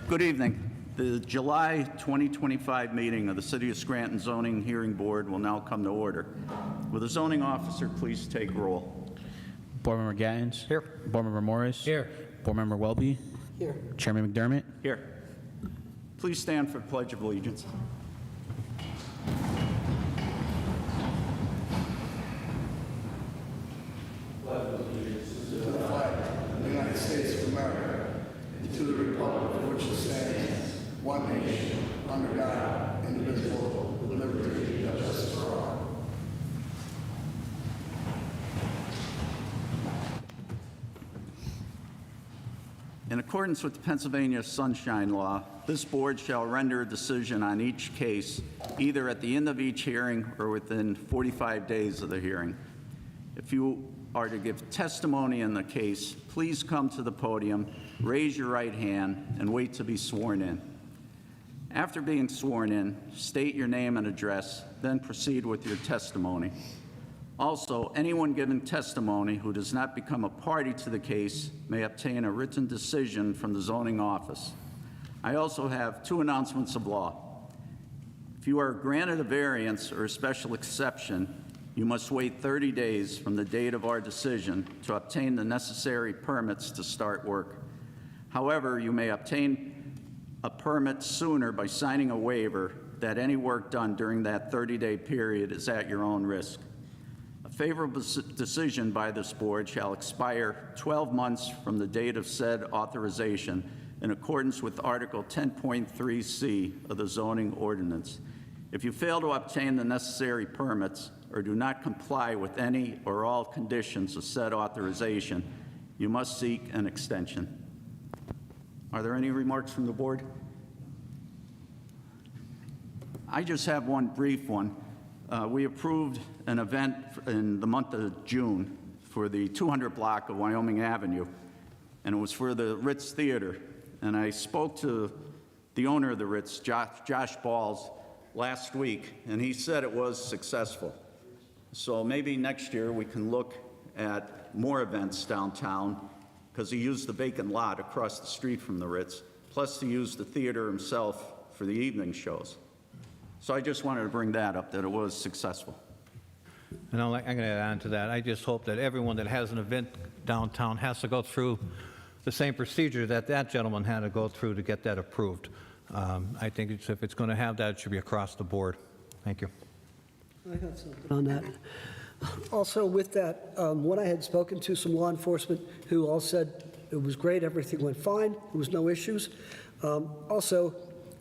Good evening. The July 2025 meeting of the City of Scranton Zoning Hearing Board will now come to order. Will the zoning officer please take roll? Board Member Gattens. Here. Board Member Morris. Here. Board Member Welby. Here. Chairman McDermott. Here. Please stand for the Pledge of Allegiance. United States of America, and to the republic for which it stands, one nation, under God, indivisible, with liberty and justice for all. In accordance with the Pennsylvania Sunshine Law, this board shall render a decision on each case either at the end of each hearing or within 45 days of the hearing. If you are to give testimony in the case, please come to the podium, raise your right hand, and wait to be sworn in. After being sworn in, state your name and address, then proceed with your testimony. Also, anyone giving testimony who does not become a party to the case may obtain a written decision from the zoning office. I also have two announcements of law. If you are granted a variance or a special exception, you must wait 30 days from the date of our decision to obtain the necessary permits to start work. However, you may obtain a permit sooner by signing a waiver that any work done during that 30-day period is at your own risk. A favorable decision by this board shall expire 12 months from the date of said authorization in accordance with Article 10.3C of the zoning ordinance. If you fail to obtain the necessary permits or do not comply with any or all conditions of said authorization, you must seek an extension. Are there any remarks from the board? I just have one brief one. We approved an event in the month of June for the 200 block of Wyoming Avenue, and it was for the Ritz Theater. And I spoke to the owner of the Ritz, Josh Balls, last week, and he said it was successful. So maybe next year we can look at more events downtown, because he used the vacant lot across the street from the Ritz, plus he used the theater himself for the evening shows. So I just wanted to bring that up, that it was successful. And I'm going to add on to that. I just hope that everyone that has an event downtown has to go through the same procedure that that gentleman had to go through to get that approved. I think if it's going to have that, it should be across the board. Thank you. I got something on that. Also with that, when I had spoken to some law enforcement who all said it was great, everything went fine, there was no issues. Also,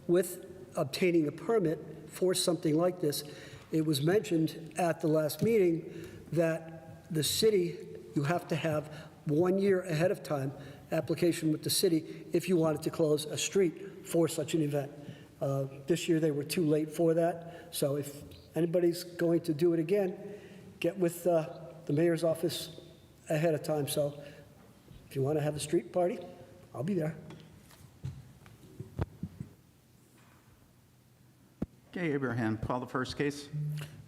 with obtaining a permit for something like this, it was mentioned at the last meeting that the city, you have to have 1 year ahead of time application with the city if you wanted to close a street for such an event. This year they were too late for that, so if anybody's going to do it again, get with the mayor's office ahead of time. So if you want to have a street party, I'll be there. Okay, Abraham, call the first case.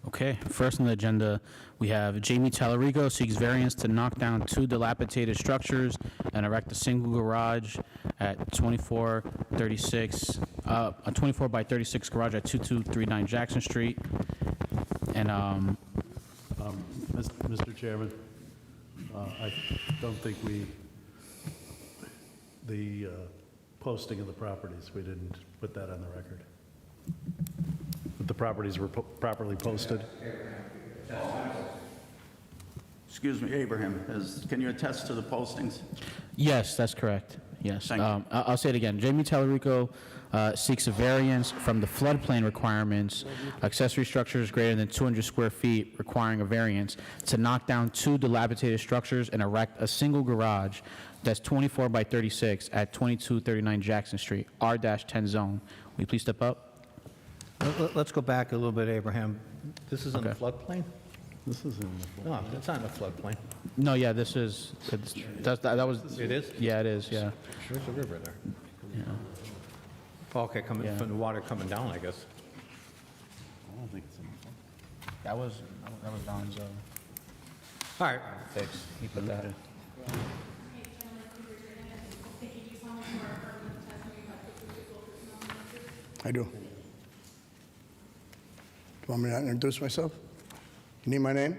Okay, first on the agenda, we have Jamie Talarico seeks variance to knock down 2 dilapidated structures and erect a single garage at 2436, a 24 by 36 garage at 2239 Jackson Street. And Mr. Chairman, I don't think the posting of the properties, we didn't put that on the record. But the properties were properly posted. Excuse me, Abraham, can you attest to the postings? yes, that's correct. Yes. Thank you. I'll say it again. Jamie Talarico seeks a variance from the floodplain requirements, accessory structures greater than 200 square feet requiring a variance, to knock down 2 dilapidated structures and erect a single garage that's 24 by 36 at 2239 Jackson Street, R-10 zone. Will you please step up? Let's go back a little bit, Abraham. This is in the Okay. floodplain? This is in the No, it's not in the floodplain. No, yeah, this is, that was, It is? yeah, it is, yeah. There's a river there. Yeah. Okay, coming Yeah. from the water coming down, I guess. I don't think it's in the That was Don's All right. fix. He put that in. I do. Do you want me to introduce myself? You need my name?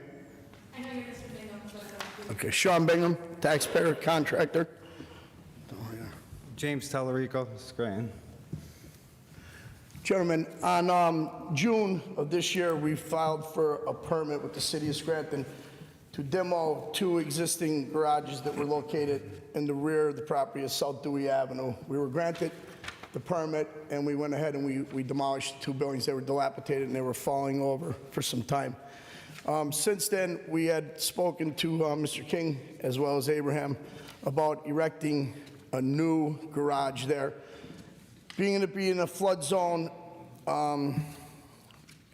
I know you're Mr. Bingham, but I don't. Okay, Shawn Bingham, taxpayer, contractor. James Talarico, Scranton. Gentlemen, on June of this year, we filed for a permit with the city of Scranton to demo 2 existing garages that were located in the rear of the property of South Dewey Avenue. We were granted the permit, and we went ahead and we demolished 2 buildings. They were dilapidated and they were falling over for some time. Since then, we had spoken to Mr. King as well as Abraham about erecting a new garage there. Being to be in a flood zone and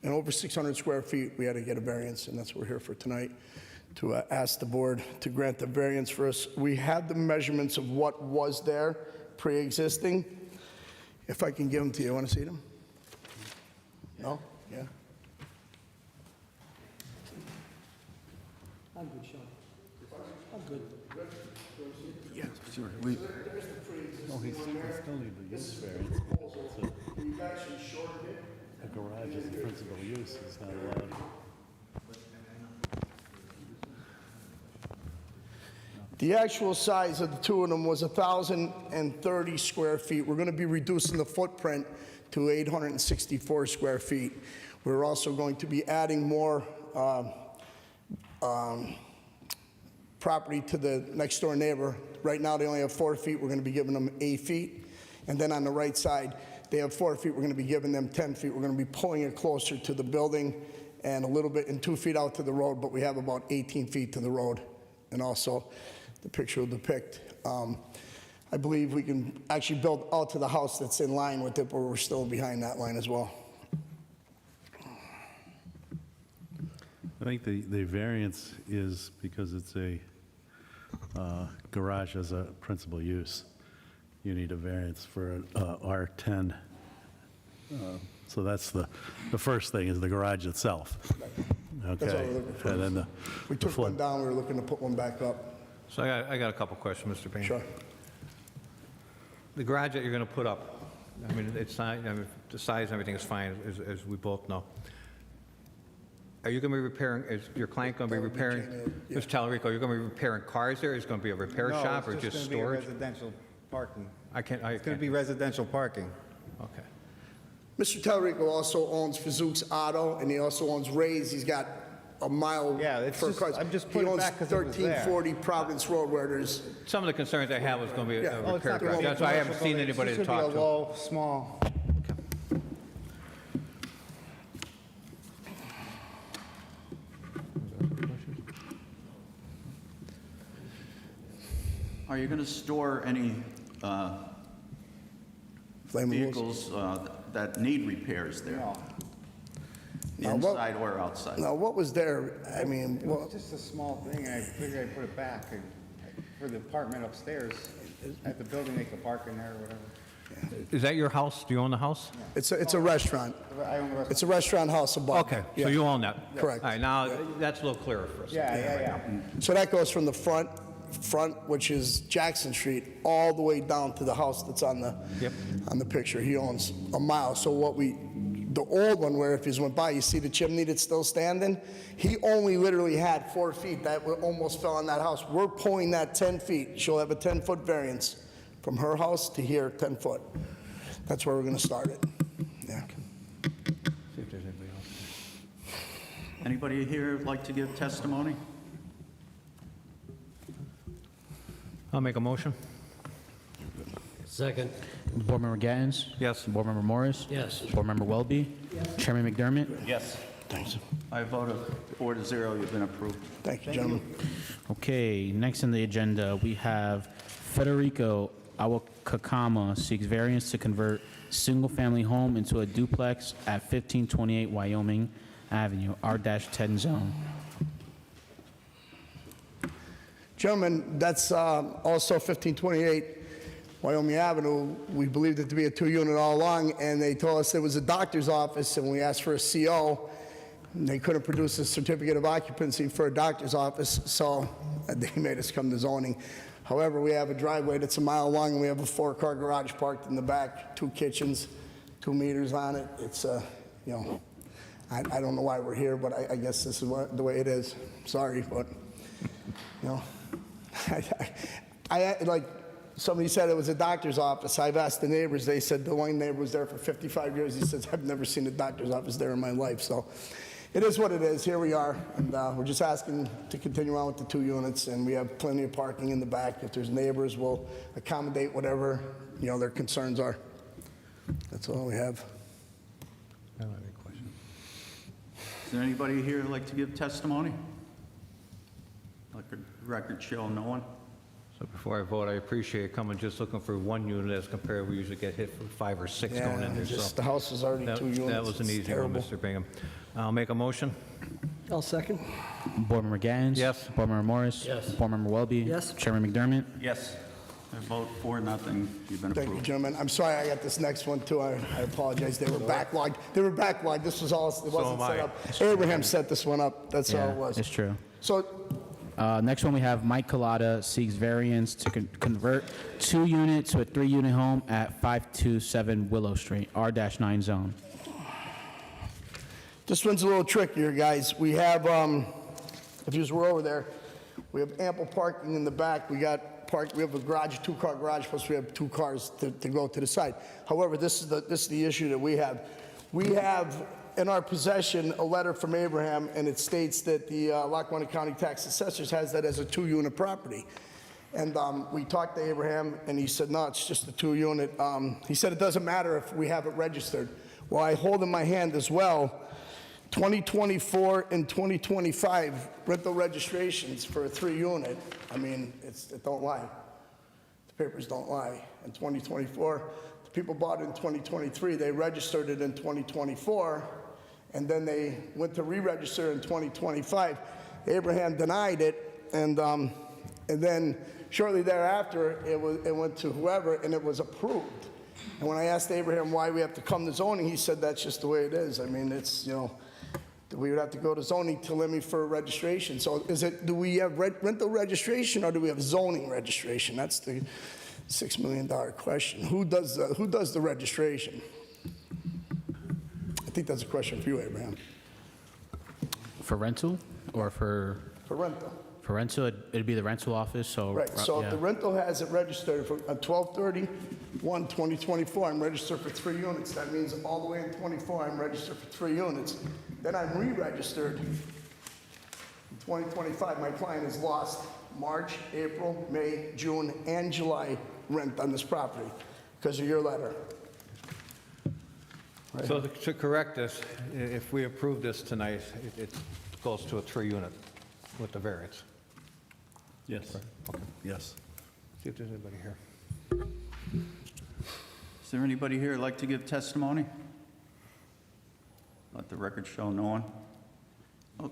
over 600 square feet, we had to get a variance, and that's what we're here for tonight, to ask the board to grant the variance for us. We had the measurements of what was there pre-existing. If I can give them to you, want to see them? No? Yeah? I'm good, Sean. I'm good. Yeah, sure. We, No, he still need the use variance. We've actually shortened it. A garage is a principal use, is not allowed. The actual size of the 2 of them was 1,030 square feet. We're going to be reducing the footprint to 864 square feet. We're also going to be adding more property to the next door neighbor. Right now, they only have 4 feet. We're going to be giving them 8 feet. And then on the right side, they have 4 feet. We're going to be giving them 10 feet. We're going to be pulling it closer to the building and a little bit, and 2 feet out to the road, but we have about 18 feet to the road. And also, the picture will depict, I believe we can actually build out to the house that's in line with it, but we're still behind that line as well. I think the variance is because it's a garage as a principal use. You need a variance for an R10. So that's the first thing, is the garage itself. That's all Okay. we're looking for. And then We took one down, we were looking to put one back up. So I got a couple questions, Mr. Payne. Sure. The garage that you're going to put up, I mean, it's not, I mean, the size and everything is fine, as we both know. Are you going to be repairing, is your client going to be repairing, Yeah. Mr. Talarico, you're going to be repairing cars there? Is it going to be a repair shop or just No, it's just storage? going to be residential parking. I can't, It's going to be residential parking. okay. Mr. Talarico also owns Fazooks Auto, and he also owns Ray's. He's got a mile Yeah, it's for just- cars. I'm just putting it back 'cause it was there. He owns 1340 Providence Road, where there's, Some of the concerns I have was going to be Yeah. a Oh, it's repair not going to garage. be a That's why I haven't commercial seen building. anybody to It's talk just to. going to be a low, small. are you going to store any flammables. vehicles that need repairs there? No, Now, what- Inside or outside? Now, what was there, I mean, it well, was just a small thing, and I figured I'd put it back and for the apartment upstairs. At the building, they could park in there or whatever. Is that your house? Do you own the house? it's a restaurant. I own the rest. It's a restaurant house above. Okay, Yeah. so you own that? Correct. All right, now, that's a little clearer for us. Yeah. So that goes from the front, which is Jackson Street, all the way down to the house that's on the, Yep. on the picture. He owns a mile. So the old one where if you went by, you see the chimney that's still standing? He only literally had 4 feet. That almost fell on that house. We're pulling that 10 feet. She'll have a 10-foot variance from her house to here, 10 foot. That's where we're going to start it. Yeah. See if there's anybody else. Anybody here like to give testimony? I'll make a motion. Second. Board Member Gattens? Yes. Board Member Morris? Yes. Board Member Welby? Chairman McDermott? Yes. Thanks. I vote 4-0, you've been approved. Thank you, gentlemen. Okay, next on the agenda, we have Federico Awakakama seeks variance to convert single-family home into a duplex at 1528 Wyoming Avenue, R-10 zone. Gentlemen, that's also 1528 Wyoming Avenue. We believed it to be a 2-unit all along, and they told us it was a doctor's office, and we asked for a CO, and they couldn't produce a certificate of occupancy for a doctor's office, so they made us come to zoning. However, we have a driveway that's a mile long, and we have a 4-car garage parked in the back, 2 kitchens, 2 meters on it. It's, you know, I don't know why we're here, but I guess this is the way it is. Sorry, but, you know, like somebody said it was a doctor's office. I've asked the neighbors. They said the one neighbor was there for 55 years. He says, I've never seen a doctor's office there in my life. So it is what it is. Here we are, and we're just asking to continue on with the 2 units, and we have plenty of parking in the back. If there's neighbors, we'll accommodate whatever, you know, their concerns are. That's all we have. I don't have any questions. Is there anybody here who'd like to give testimony? Let the record show no one. So before I vote, I appreciate coming just looking for 1 unit as compared, we usually get hit for 5 or 6 going in there. Just So the house is already that 2 units. that was an It's easy one, terrible. Mr. Bingham. I'll make a motion. I'll second. Board Member Gattens? Yes. Board Member Morris? Yes. Board Member Welby? Yes. Chairman McDermott? Yes. I vote 4-0. You've been Thank you, approved. gentlemen. I'm sorry I got this next one, too. I apologize. They were backlogged. They were backlogged. This was all, it wasn't am set I. up. Abraham set this one up. That's all it was. It's true. So, Next one, we have Mike Collada seeks variance to convert 2 units to a 3-unit home at 527 Willow Street, R-9 zone. this one's a little trickier, guys. We have, if you were over there, we have ample parking in the back. We have a garage, 2-car garage, plus we have 2 cars to go to the side. However, this is the issue that we have. We have in our possession a letter from Abraham, and it states that the Lackawanna County Tax Assessors has that as a 2-unit property. And we talked to Abraham, and he said, no, it's just a 2-unit. He said it doesn't matter if we have it registered. Well, I hold in my hand as well 2024 and 2025 rental registrations for a 3-unit. I mean, it don't lie. The papers don't lie. In 2024, the people bought it in 2023. They registered it in 2024, and then they went to re-register in 2025. Abraham denied it, and then shortly thereafter, it went to whoever, and it was approved. And when I asked Abraham why we have to come to zoning, he said that's just the way it is. I mean, it's, you know, we would have to go to zoning to limit for registration. So do we have rental registration, or do we have zoning registration? That's the $6 million question. Who does the registration? I think that's a question for you, Abraham. For rental or for rental. For rental, it'd be the rental office, so. Right, so yeah. if the rental has it registered for 12/31/2024, I'm registered for 3 units. That means all the way in 24, I'm registered for 3 units. Then I'm re-registered in 2025. My client has lost March, April, May, June, and July rent on this property because of your letter. So to correct this, if we approve this tonight, it goes to a 3-unit with the variance. Yes. Yes. See if there's anybody here. Is there anybody here who'd like to give testimony? Let the record show no one. Oh.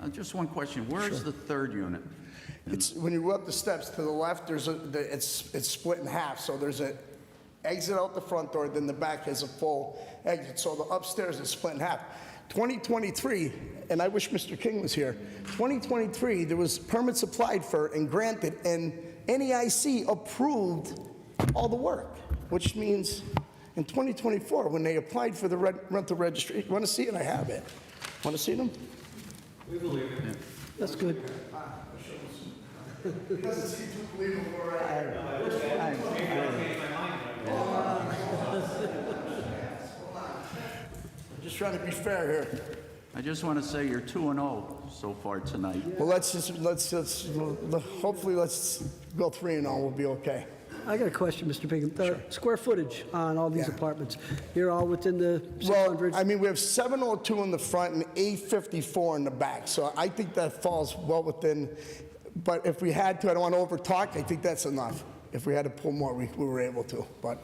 Just one question. Where is the 3rd unit? It's, when you go up the steps to the left, it's split in half. So there's an exit out the front door, then the back has a full exit. So the upstairs is split in half. 2023, and I wish Mr. King was here, 2023, there was permits applied for and granted, and NEIC approved all the work, which means in 2024, when they applied for the rental registration, you want to see it? I have it. Want to see them? That's good. It doesn't seem too believable right Just trying to be fair here. I just want to say you're 2-0 so far tonight. Well, let's hopefully let's go 3-0. We'll be okay. I got a question, Mr. Bingham. The square footage on all these apartments, you're all within the Well, 600? I mean, we have 702 in the front and 854 in the back, so I think that falls well within, but if we had to, I don't want to overtalk, I think that's enough. If we had to pull more, we were able to, but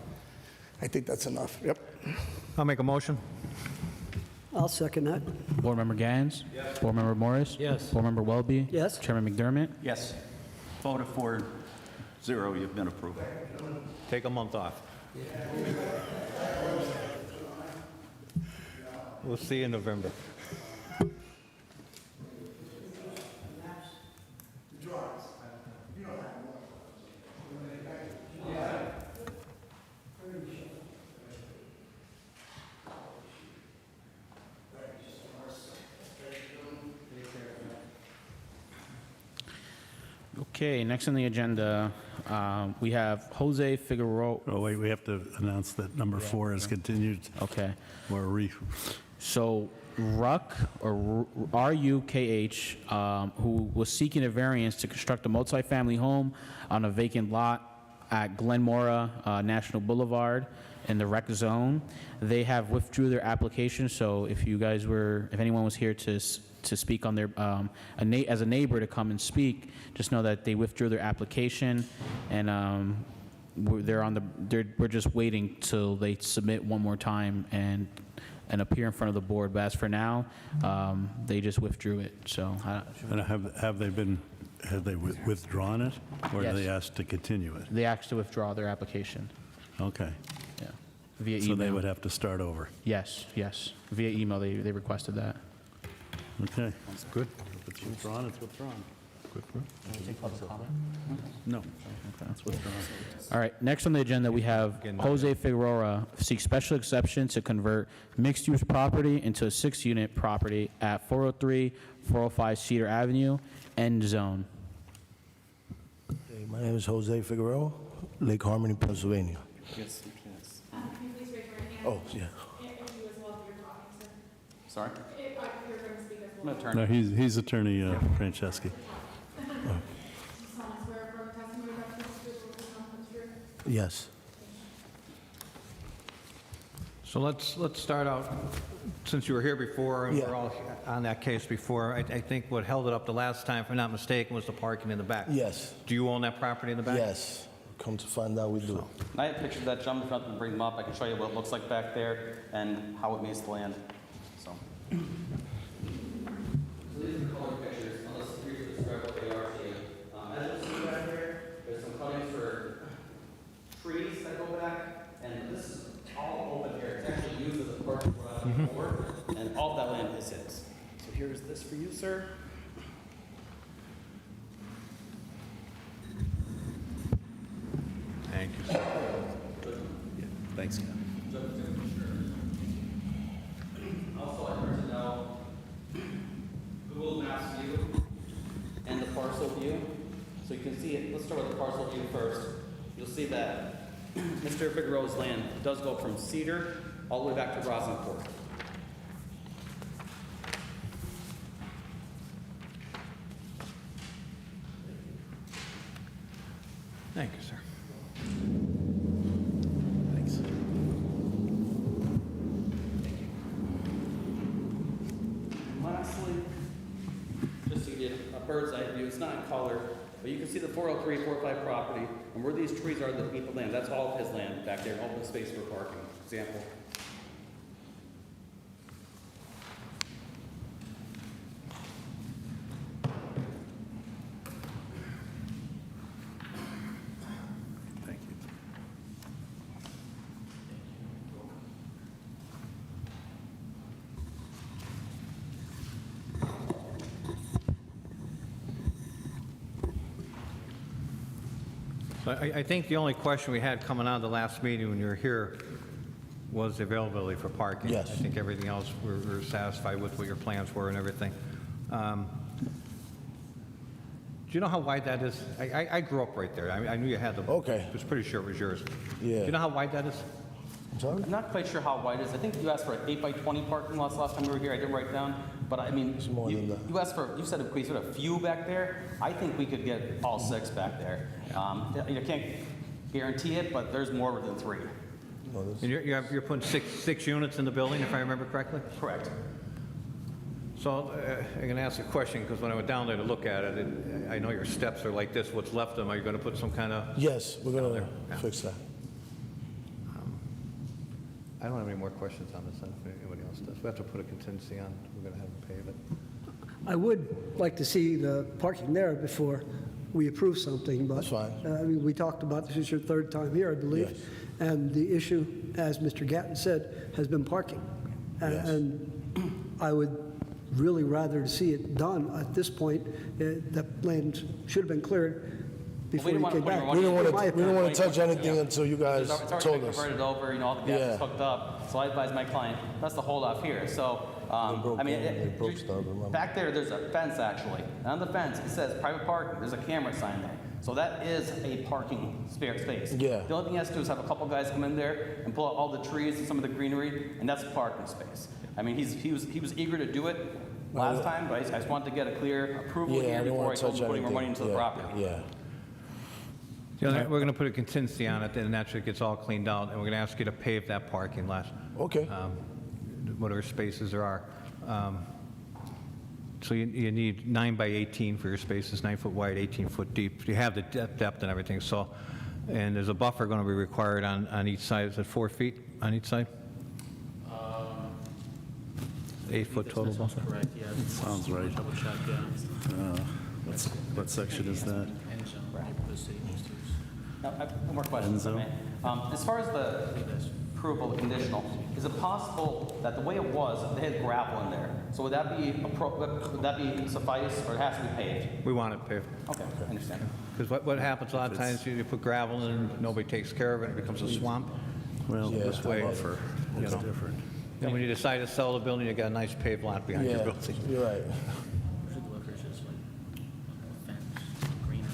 I think that's enough. Yep. I'll make a motion. I'll second that. Board Member Gattens? Yes. Board Member Morris? Yes. Board Member Welby? Yes. Chairman McDermott? Yes. Vote of 4-0. You've been approved. Take a month off. We'll see you in November. Okay, next on the agenda, we have Jose Figueroa. Oh, wait, we have to announce that number 4 is continued Okay, or so Ruck, or R-U-K-H, who was seeking a variance to construct a multifamily home on a vacant lot at Glenmora National Boulevard in the rec zone. They have withdrew their application, so if anyone was here to speak on their, as a neighbor to come and speak, just know that they withdrew their application, and we're just waiting till they submit one more time and appear in front of the board. But as for now, they just withdrew it, so. And have they withdrawn it? Or Yes. have they asked to continue it? They asked to withdraw their application, Okay, yeah, via so email. they would have to start over. Yes, via email, they requested that. Okay. That's good. If it's withdrawn, it's withdrawn. No, it's withdrawn. All right, next on the agenda, we have Jose Figueroa seeks special exception to convert mixed-use property into a 6-unit property at 403, 405 Cedar Avenue, end zone. Hey, my name is Jose Figueroa, Lake Harmony, Pennsylvania. Can you please raise your hand? Oh, yeah. And you as well, if you're talking, sir. Sorry? If you're going to speak as well. No, he's Attorney Franceschi. You solemnly swear affirm the testimony about this individual will come true. Yes. So let's start out, since you were here before, and we're Yeah. all on that case before, I think what held it up the last time, if I'm not mistaken, was the parking in the back. Yes. Do you own that property in the back? Yes. Come to find out we do. I have pictures of that jump, if nothing to bring them up, I can show you what it looks like back there and how it meets the land, so. So these are color pictures, I'll just briefly describe what they are to you. As you see back there, there's some cuttings for trees that go back, and this is all open here, it's actually used as a parking lot before, and all of that land is his. So here's this for you, sir. Thank you, sir. Thanks, Ken. Also, I want to know Google Maps view and the parcel view. So you can see it, let's start with the parcel view first. You'll see that Mr. Figueroa's land does go from Cedar all the way back to Rosenport. Thank you, sir. Thanks. Lastly, just to get a bird's eye view, it's not in color, but you can see the 403, 405 property, and where these trees are that meet the land, that's all of his land back there, open space for parking, example. Thank you. So I think the only question we had coming out of the last meeting when you were here was the availability for parking. Yes. I think everything else, we're satisfied with what your plans were and everything. Do you know how wide that is? I grew up right there. I knew you had the... Okay. I was pretty sure it was yours. Yeah. Do you know how wide that is? I'm sorry? I'm not quite sure how wide it is. I think you asked for an 8x20 parking lot last time we were here. I didn't write it down. But I mean, more than you that. you asked for, you said we sort of few back there. I think we could get all 6 back there. You can't guarantee it, but there's more than 3. No, this- And you're putting six units in the building, if I remember correctly? Correct. So I'm going to ask a question, because when I went down there to look at it, I know your steps are like this. What's left of them, are you going to put some kind of... Yes, we're going Yeah. to fix that. I don't have any more questions on this, if anybody else does. We have to put a contingency on, we're going to have them pave it. I would like to see the parking there before we approve something, but... That's fine. I mean, we talked about, this is your 3rd time here, I believe. Yes. And the issue, as Mr. Gattens said, has been parking. Yes. And I would really rather see it done at this point. That land should have been cleared before didn't you wanna came put back. your We don't money- want to touch anything Yeah. until you guys It's already told been us. converted over, all the gas Yeah. is hooked up. So I advised my client, that's the holdoff here. So broke I mean, in, they broke stuff, remember? back there's a fence actually. And on the fence, it says private parking. There's a camera sign there. So that is a parking spare space. Yeah. The only thing he has to do is have a couple guys come in there and pull out all the trees and some of the greenery, and that's a parking space. I mean, he was eager to do it last time, but I just wanted to get a clear approval Yeah, here I don't before I want to told touch him putting more money anything. into the Yeah, property. Yeah. We're going to put a contingency on it, and naturally it gets all cleaned out, and we're going to ask you to pave that parking lot, Okay. whatever spaces there are. So you need 9 by 18 for your spaces, 9 foot wide, 18 foot deep. You have the depth and everything, so, and there's a buffer going to be required on each side. Is it 4 feet on each side? 8 foot total buffer? Correct, yeah. Sounds right. Double check, yeah. What section is that? End zone, neighborhood city districts. Now, I have one more question, if I may. As far as the approval, the conditional, is it possible that the way it was, they had gravel in there? So would that be suffice, or it has to be paved? We want it paved. Okay, I understand. Because what happens a lot of times, you put gravel in, and nobody takes care of it, it becomes a swamp. Well, Yeah, this way, buffer is know. different. And when you decide to sell the building, you got a nice paved lot behind your Yeah, building. you're right. Usually the lookers just like a fence, greenery.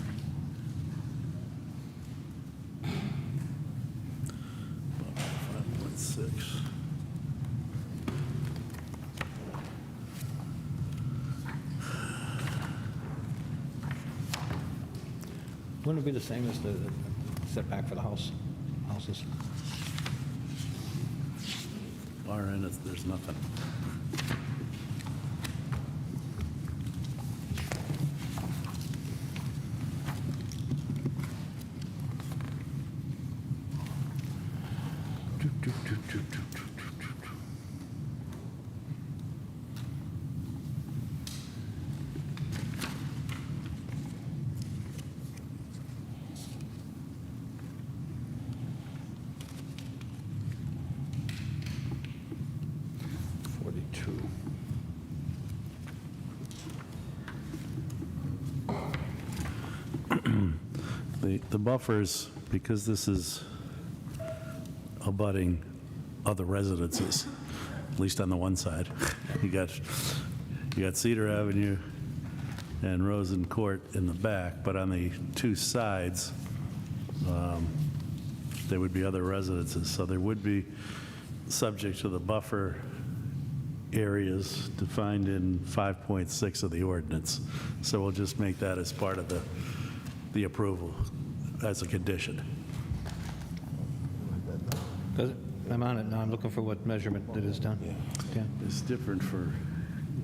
5.6. Wouldn't it be the same as the setback for the houses? RN, there's nothing. The buffers, because this is abutting other residences, at least on the one side. You got Cedar Avenue and Rosen Court in the back, but on the two sides, there would be other residences. So there would be, subject to the buffer areas defined in 5.6 of the ordinance. So we'll just make that as part of the approval as a condition. Does it? I'm on it now, I'm looking for what measurement it is done. Yeah. It's different for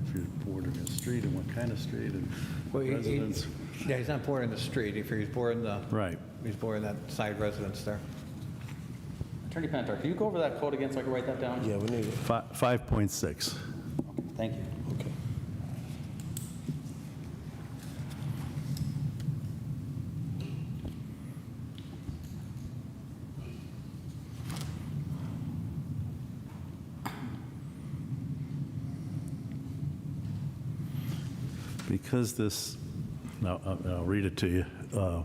if you're bordering a street and what kind of street and Well, residence. Yeah, he's not bordering the street, if he's bordering the, Right. he's bordering that side residence there. Attorney Penetar, can you go over that code again so I can write that down? Yeah, we need it. 5.6. Thank you. Okay. Because this, now I'll read it to you.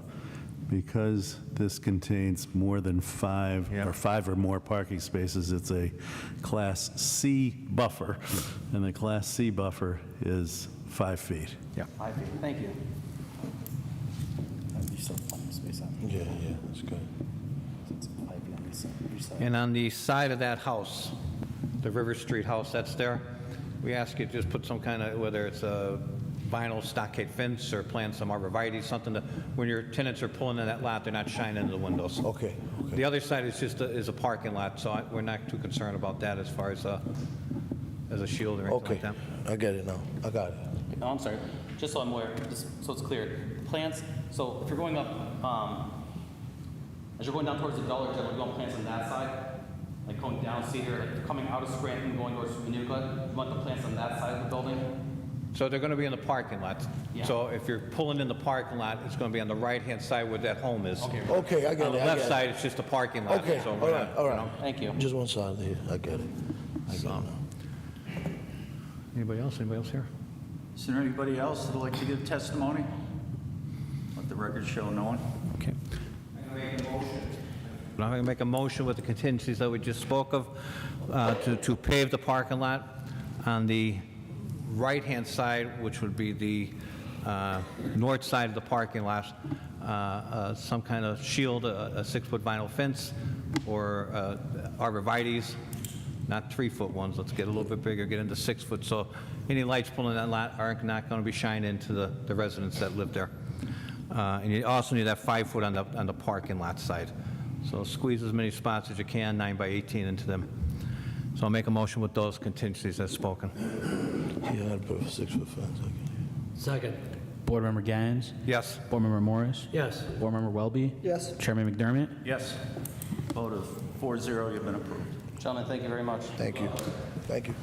Because this contains more than five or more parking spaces, it's a Class C buffer, and the Class C buffer is 5 feet. Yeah. 5 feet, thank you. Yeah, that's good. And on the side of that house, the River Street house that's there, we ask you to just put some kind of, whether it's a vinyl stockade fence or plant some arborvitae, something that, when your tenants are pulling in that lot, they're not shining into the windows. Okay, okay. The other side is just a parking lot, so we're not too concerned about that as far as a shield or anything Okay, like that. I get it now. I got it. Oh, I'm sorry, just so I'm aware, just so it's clear. Plants, so if you're going up, as you're going down towards the Dollar General, you want plants on that side? Like going down Cedar, like coming out of Scranton, going towards Panuca, you want the plants on that side of the building? So they're going to be in the parking lot. Yeah. So if you're pulling in the parking lot, it's going to be on the right-hand side where that home is. Okay. Okay, I get it. On the I left get it. side, it's just a parking lot. Okay, so all we're right, not, all you right. know. Thank you. Just one side there. I get it. I get it now. Anybody else? Anybody else here? Is there anybody else that'd like to give testimony? Let the record show no one. Okay. I'm going to make a motion with the contingencies that we just spoke of to pave the parking lot On the right-hand side, which would be the north side of the parking lot, some kind of shield, a 6-foot vinyl fence, or arborvitaes, not 3-foot ones. Let's get a little bit bigger, get into 6 foot, so any lights pulling that lot are not going to be shining into the residents that live there. And you also need that 5 foot on the parking lot side. So squeeze as many spots as you can, 9 by 18 into them. So I'll make a motion with those contingencies as spoken. Yeah, I'd prefer 6-foot fence. Okay. Second. Board Member Gattens? Yes. Board Member Morris? Yes. Board Member Welby? Yes. Chairman McDermott? Yes. Vote of 4-0, you've been approved. Gentlemen, thank you very much. Thank you. Thank you.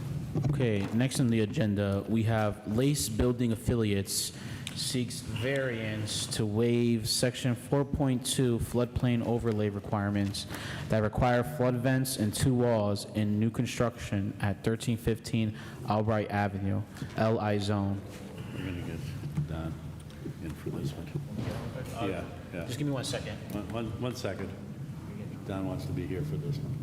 Okay, next on the agenda, we have Lace Building Affiliates seeks variance to waive Section 4.2 floodplain overlay requirements that require flood vents and 2 walls in new construction at 1315 Albright Avenue, LI zone. We're going to get Don in for this one. Yeah, yeah. Just give me 1 second. One second. Don wants to be here for this one.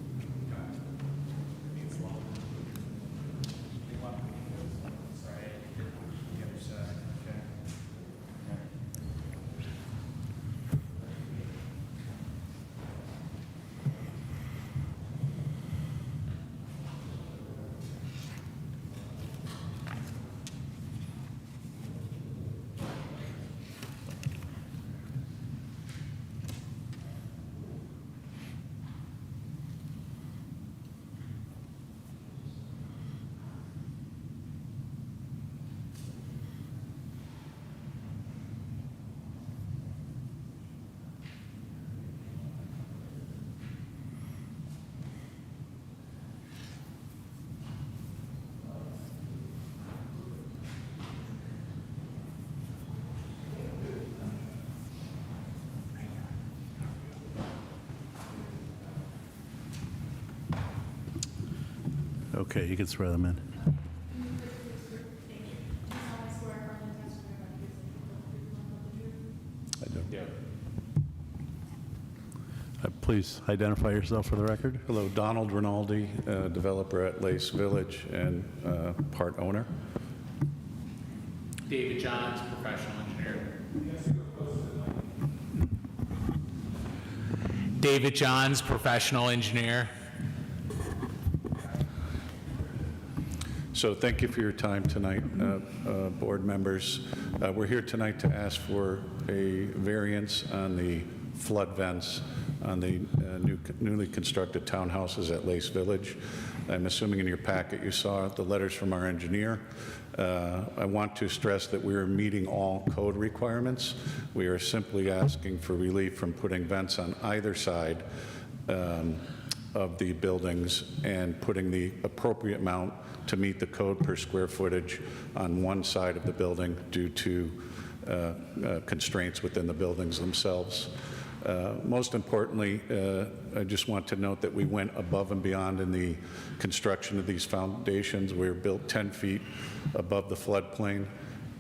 Okay, you can swear them in. I do. Yeah. Please identify yourself for the record. Hello, Donald Rinaldi, developer at Lace Village and part owner. David Johns, professional engineer. David Johns, professional engineer. So thank you for your time tonight, board members. We're here tonight to ask for a variance on the flood vents on the newly constructed townhouses at Lace Village. I'm assuming in your packet you saw the letters from our engineer. I want to stress that we are meeting all code requirements. We are simply asking for relief from putting vents on either side of the buildings and putting the appropriate amount to meet the code per square footage on one side of the building due to constraints within the buildings themselves. Most importantly, I just want to note that we went above and beyond in the construction of these foundations. We were built 10 feet above the floodplain,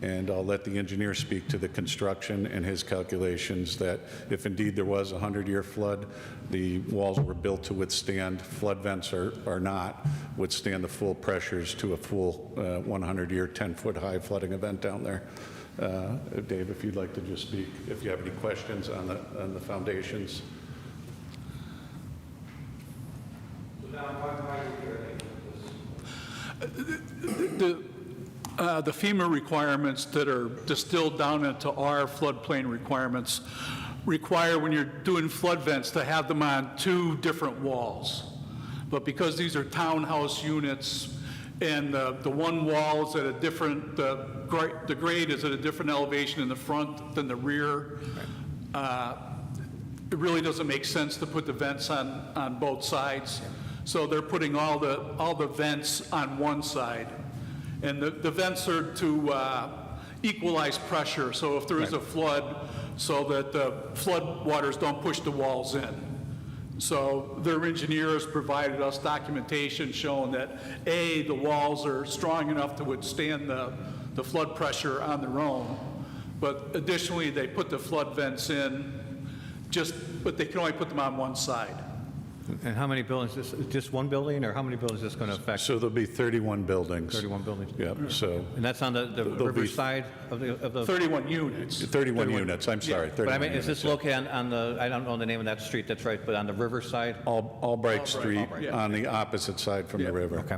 and I'll let the engineer speak to the construction and his calculations that if indeed there was a 100-year flood, the walls were built to withstand, flood vents are not, withstand the full pressures to a full 100-year, 10-foot high flooding event down there. Dave, if you'd like to just speak, if you have any questions on the foundations. The FEMA requirements that are distilled down into our floodplain requirements require when you're doing flood vents to have them on 2 different walls. But because these are townhouse units and the one wall is at a different, the grade is at a different elevation in the front than the rear, it really doesn't make sense to put the vents on both sides. So they're putting all the vents on one side. And the vents are to equalize pressure, so if there is a flood, so that the flood waters don't push the walls in. So their engineers provided us documentation showing that, A, the walls are strong enough to withstand the flood pressure on their own, but additionally, they put the flood vents in, but they can only put them on one side. And how many buildings, just one building, or how many buildings is this going to affect? So there'll be 31 buildings. 31 buildings? Yeah, so And that's on the There'll be- riverside of the... 31 units. 31 units, I'm sorry, 31 But I mean, is this units, yeah. located on the, I don't know the name of that street, that's right, but on the riverside? Albright Street, yeah. on the opposite side from the river. Okay.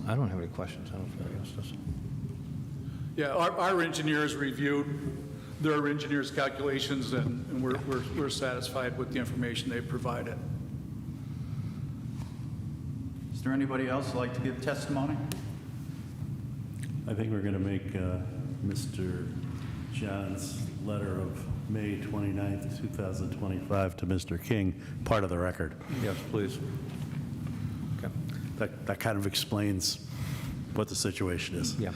I don't have any questions. I don't know if anybody else does. Yeah, our engineers reviewed their engineers' calculations, and we're satisfied with the information they provided. Is there anybody else who'd like to give testimony? I think we're going to make Mr. John's letter of May 29th, 2025 to Mr. King part of the record. Yes, please. Okay. That kind of explains what the situation is. Yeah.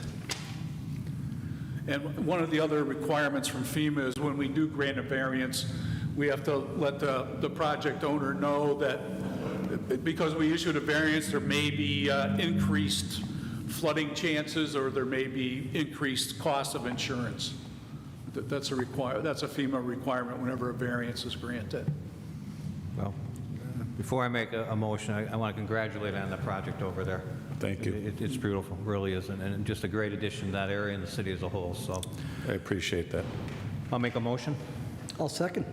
And one of the other requirements from FEMA is when we do grant a variance, we have to let the project owner know that because we issued a variance, there may be increased flooding chances, or there may be increased cost of insurance. That's a FEMA requirement whenever a variance is granted. Well, before I make a motion, I want to congratulate on the project over there. Thank you. It's beautiful, really is, and just a great addition to that area and the city as a whole, so. I appreciate that. I'll make a motion. I'll second.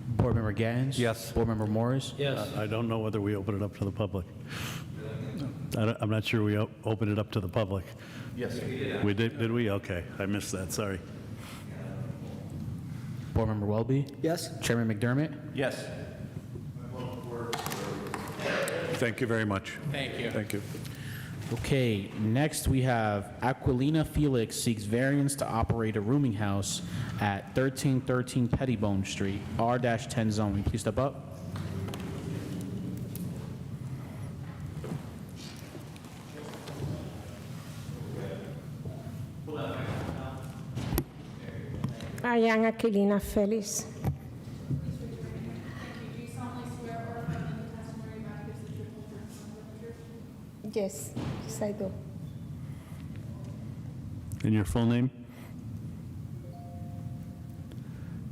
Board Member Gattens? Yes. Board Member Morris? Yes. I don't know whether we open it up to the public. I'm not sure we opened it up to the public. Yes. We did we? Okay, I missed that, sorry. Board Member Welby? Yes? Chairman McDermott? Yes. Thank you very much. Thank you. Thank you. Okay, next we have Aquilina Felix seeks variance to operate a rooming house at 1313 Pettibone Street, R-10 zone. Will you please step up? I am Aquilina Felix. Do you solemnly swear or affirm that the testimony you give is the truth, whole truth, and nothing but the truth? Yes, yes I do. And your full name?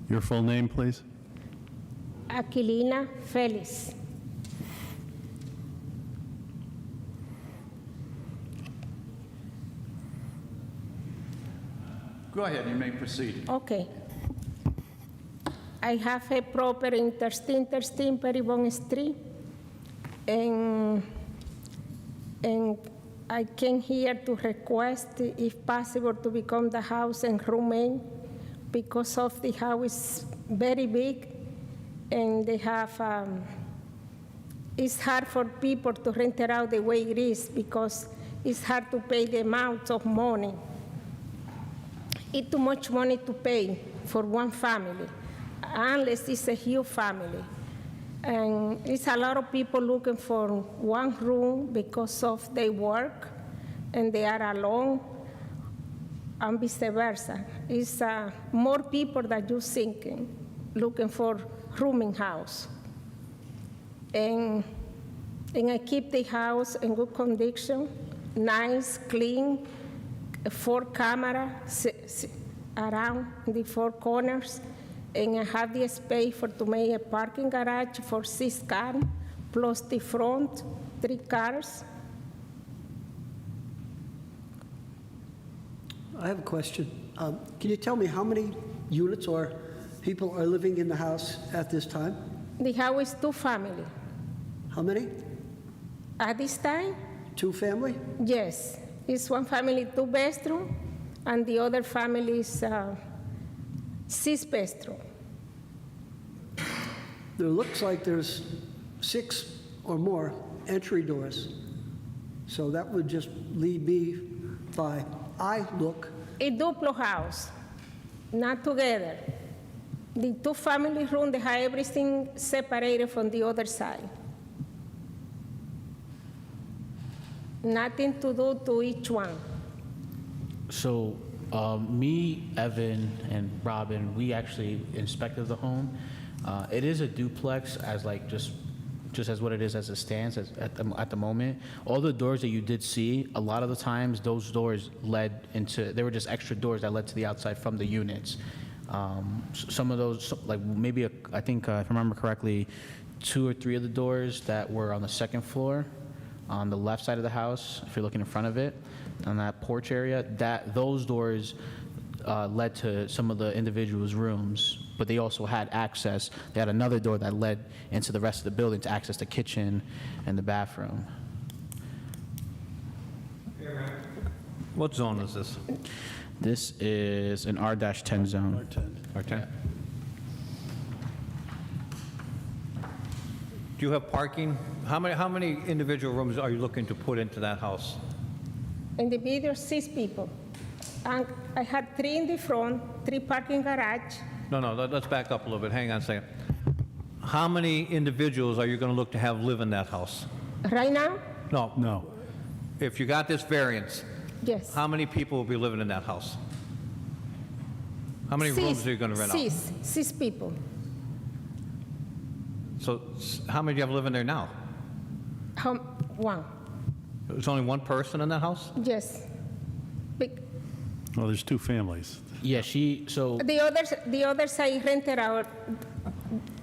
Your full name, please? Aquilina Felix. Go ahead, you may proceed. Okay. I have a property in 1313 Pettibone Street, and I came here to request, if possible, to become the house and roommate because of the house is very big, and they have, it's hard for people to rent it out the way it is because it's hard to pay the amount of money. It's too much money to pay for one family, unless it's a huge family. And it's a lot of people looking for one room because of their work, and they are alone, and vice versa. It's more people that you thinking, looking for rooming house. And I keep the house in good condition, nice, clean, 4 cameras around the 4 corners, and I have the space to make a parking garage for 6 cars, plus the front 3 cars. I have a question. Can you tell me how many units or people are living in the house at this time? The house is 2 family. How many? At this time, 2 family? yes. It's 1 family, 2 bedroom, and the other family is 6 bedroom. There looks like there's 6 or more entry doors. So that would just lead me by, I look, A duplex house, not together. The 2 family room, they have everything separated from the other side. Nothing to do to each one. So, me, Evan, and Robin, we actually inspected the home. It is a duplex as like just as what it is as it stands at the moment. All the doors that you did see, a lot of the times those doors led into, they were just extra doors that led to the outside from the units. Some of those, like maybe, I think, if I remember correctly, 2 or 3 of the doors that were on the second floor, on the left side of the house, if you're looking in front of it, on that porch area, those doors led to some of the individuals' rooms, but they also had access. They had another door that led into the rest of the building to access the kitchen and the bathroom. What zone is this? This is an R-10 zone. R10? Do you have parking? How many individual rooms are you looking to put into that house? In the video, 6 people. And I had 3 in the front, 3 parking garage. No, let's back up a little bit. Hang on a second. How many individuals are you going to look to have live in that house? Right now? No. If you got this variance, Yes. how many people will be living in that house? How many rooms are you going to rent out? 6 people. So how many do you have living there now? 1. There's only one person in that house? Yes. Well, there's 2 families. Yeah, so The others I rented out,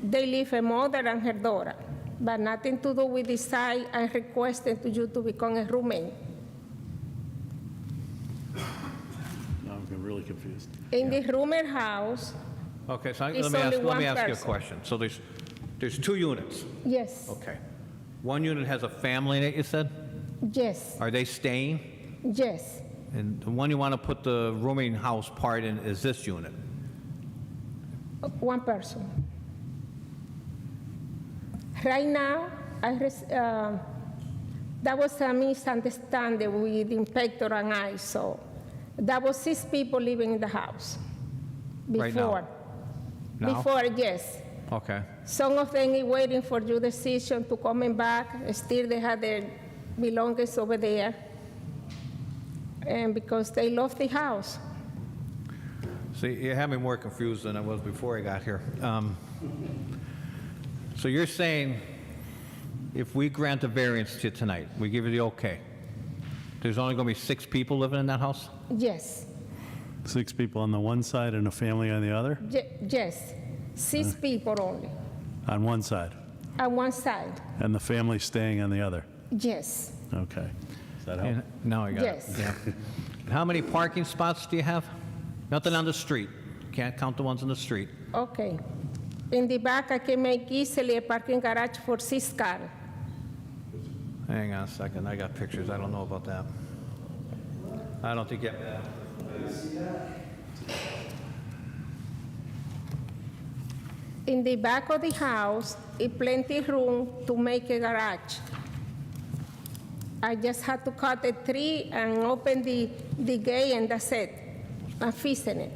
they live a mother and her daughter, but nothing to do with the side I requested to you to become a roommate. Now I'm really confused. In the roommate house, Okay, so It's let me only ask one you a person. question. So there's 2 units. yes, Okay. One unit has a family in it, you said? yes, Are they staying? yes, And the one you want to put the rooming house part in is this unit? 1 person. Right now, that was a misunderstanding with the inspector and I, so that was 6 people living in the house before. Right now? Now? Before, yes. Okay. Some of them are waiting for your decision to coming back. Still, they have their belongings over there. And because they love the house. See, you have me more confused than I was before I got here. So you're saying if we grant a variance to you tonight, we give you the okay, there's only going to be 6 people living in that house? Yes, 6 people on the one side and a family on the other? yes. 6 people only On one side? on one side. And the family staying on the other? Yes, Okay. Does that help? And now I got it. Yes. Yeah. How many parking spots do you have? Nothing on the street. Can't count the ones on the street. okay. In the back, I can make easily a parking garage for 6 cars. Hang on a second. I got pictures. I don't know about that. I don't think you have that. In the back of the house, is plenty room to make a garage. I just had to cut a tree and open the gate, and that's it. I'm fixing it.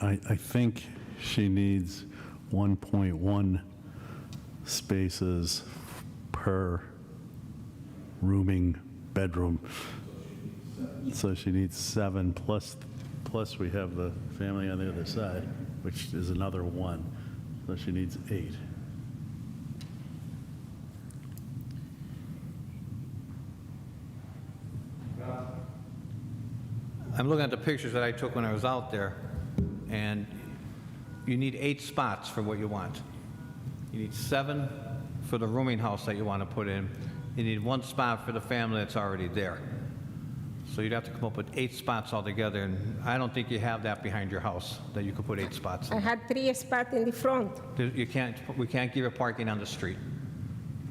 I think she needs 1.1 spaces per rooming bedroom. So she needs 7 plus we have the family on the other side, which is another 1. So she needs 8. I'm looking at the pictures that I took when I was out there, and you need 8 spots for what you want. You need 7 for the rooming house that you want to put in. You need 1 spot for the family that's already there. So you'd have to come up with 8 spots altogether, and I don't think you have that behind your house, that you could put 8 spots I in. had 3 spots in the front. We can't give you parking on the street.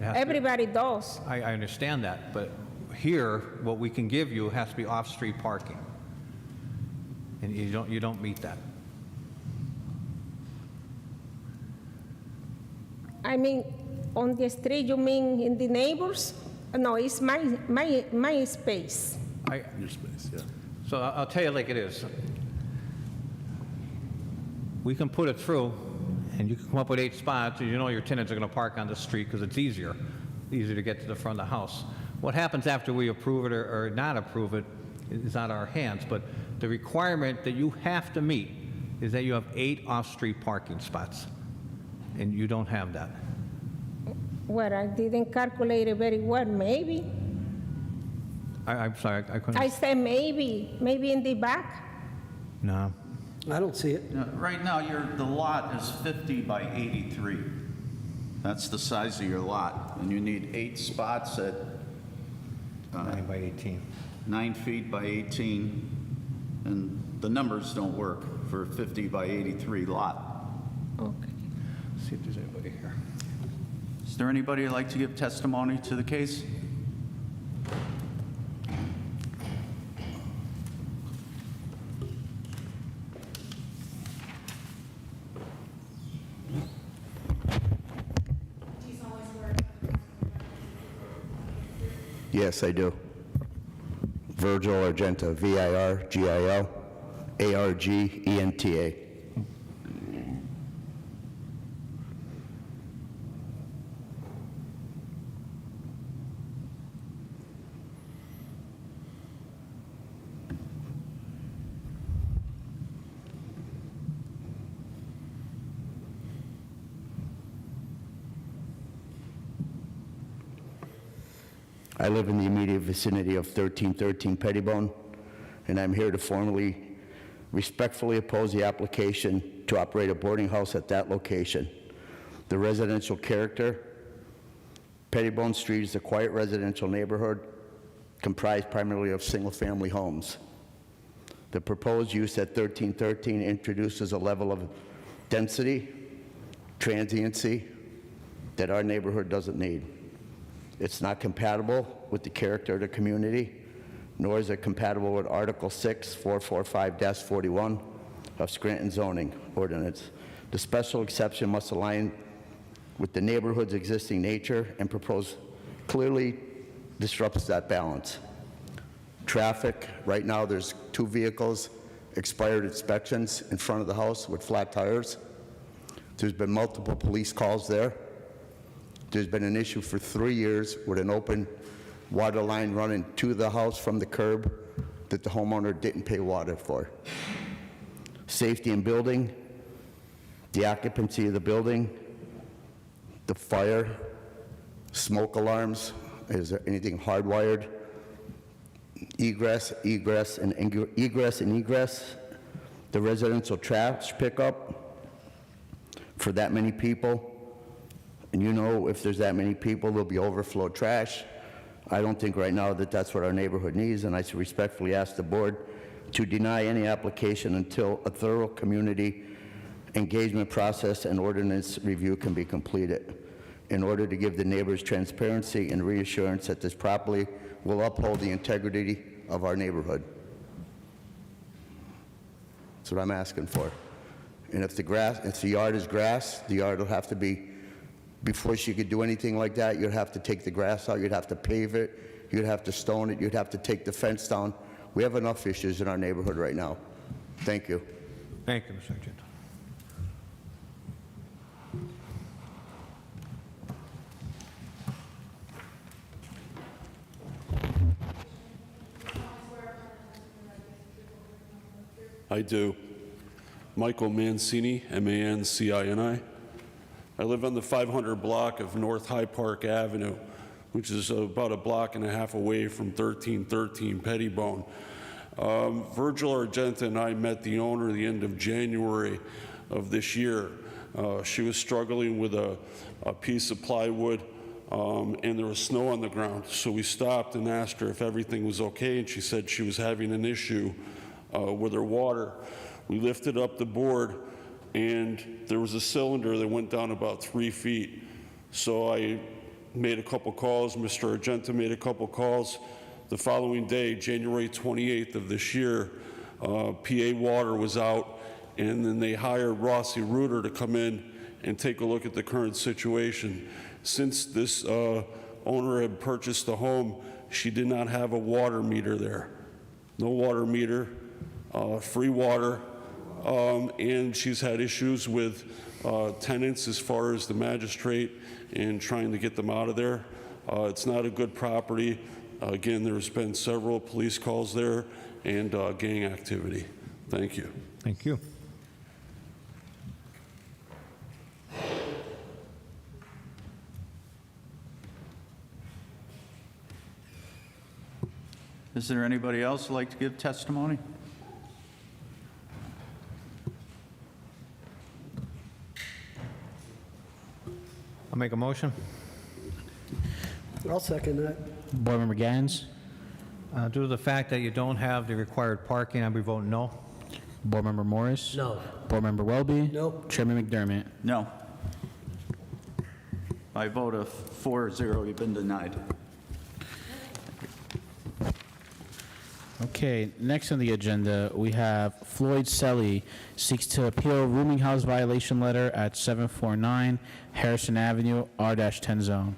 It has to- Everybody does. I understand that, but here, what we can give you has to be off-street parking. And you don't meet that. I mean, on the street, you mean in the neighbors? No, it's my space. Your space, yeah. So I'll tell you like it is. We can put it through, and you can come up with 8 spots, and you know your tenants are going to park on the street because it's easier to get to the front of the house. What happens after we approve it or not approve it is out of our hands, but the requirement that you have to meet is that you have 8 off-street parking spots, and you don't have that. Well, I didn't calculate it very well, maybe. I'm sorry, I couldn't. I said maybe in the back. No. I don't see it. Right now, the lot is 50 by 83. That's the size of your lot, and you need 8 spots at 9 by 18. 9 feet by 18, and the numbers don't work for a 50 by 83 lot. Okay. See if there's anybody here. Is there anybody who'd like to give testimony to the case? Yes, I do. Virgil Argenta, Virgil Argenta. I live in the immediate vicinity of 1313 Pettibone, and I'm here to formally, respectfully oppose the application to operate a boarding house at that location. The residential character, Pettibone Street is a quiet residential neighborhood comprised primarily of single-family homes. The proposed use at 1313 introduces a level of density, transiency that our neighborhood doesn't need. It's not compatible with the character of the community, nor is it compatible with Article 6, 445-41 of Scranton zoning ordinance. The special exception must align with the neighborhood's existing nature and propose clearly disrupts that balance. Traffic, right now there's 2 vehicles, expired inspections in front of the house with flat tires. There's been multiple police calls there. There's been an issue for 3 years with an open water line running to the house from the curb that the homeowner didn't pay water for. Safety in building, the occupancy of the building, the fire, smoke alarms, is there anything hardwired? Egress, and egress, the residential trash pickup for that many people. And you know, if there's that many people, there'll be overflow trash. I don't think right now that that's what our neighborhood needs, and I respectfully ask the board to deny any application until a thorough community engagement process and ordinance review can be completed in order to give the neighbors transparency and reassurance that this property will uphold the integrity of our neighborhood. That's what I'm asking for. And if the yard is grass, the yard will have to be, before she could do anything like that, you'd have to take the grass out, you'd have to pave it, you'd have to stone it, you'd have to take the fence down. We have enough issues in our neighborhood right now. Thank you. Thank you, Mr. Argenta. I do. Michael Mancini, M-A-N-C-I-N-I. I live on the 500 block of North High Park Avenue, which is about a block and a half away from 1313 Pettibone. Virgil Argenta and I met the owner at the end of January of this year. She was struggling with a piece of plywood and there was snow on the ground. So we stopped and asked her if everything was okay, and she said she was having an issue with her water. We lifted up the board and there was a cylinder that went down about 3 feet. So I made a couple calls, Mr. Argenta made a couple calls. The following day, January 28th of this year, PA Water was out, and then they hired Rossi Reuter to come in and take a look at the current situation. Since this owner had purchased the home, she did not have a water meter there. No water meter, free water, and she's had issues with tenants as far as the magistrate and trying to get them out of there. It's not a good property. Again, there's been several police calls there and gang activity. Thank you. Thank you. Is there anybody else who'd like to give testimony? I'll make a motion. I'll second that. Board Member Gattens. Due to the fact that you don't have the required parking, I'll be voting no. Board Member Morris. No. Board Member Welby. No. Chairman McDermott. No. By vote of 4-0, you've been denied. Okay, next on the agenda, we have Floyd Selly seeks to appeal rooming house violation letter at 749 Harrison Avenue, R-10 zone.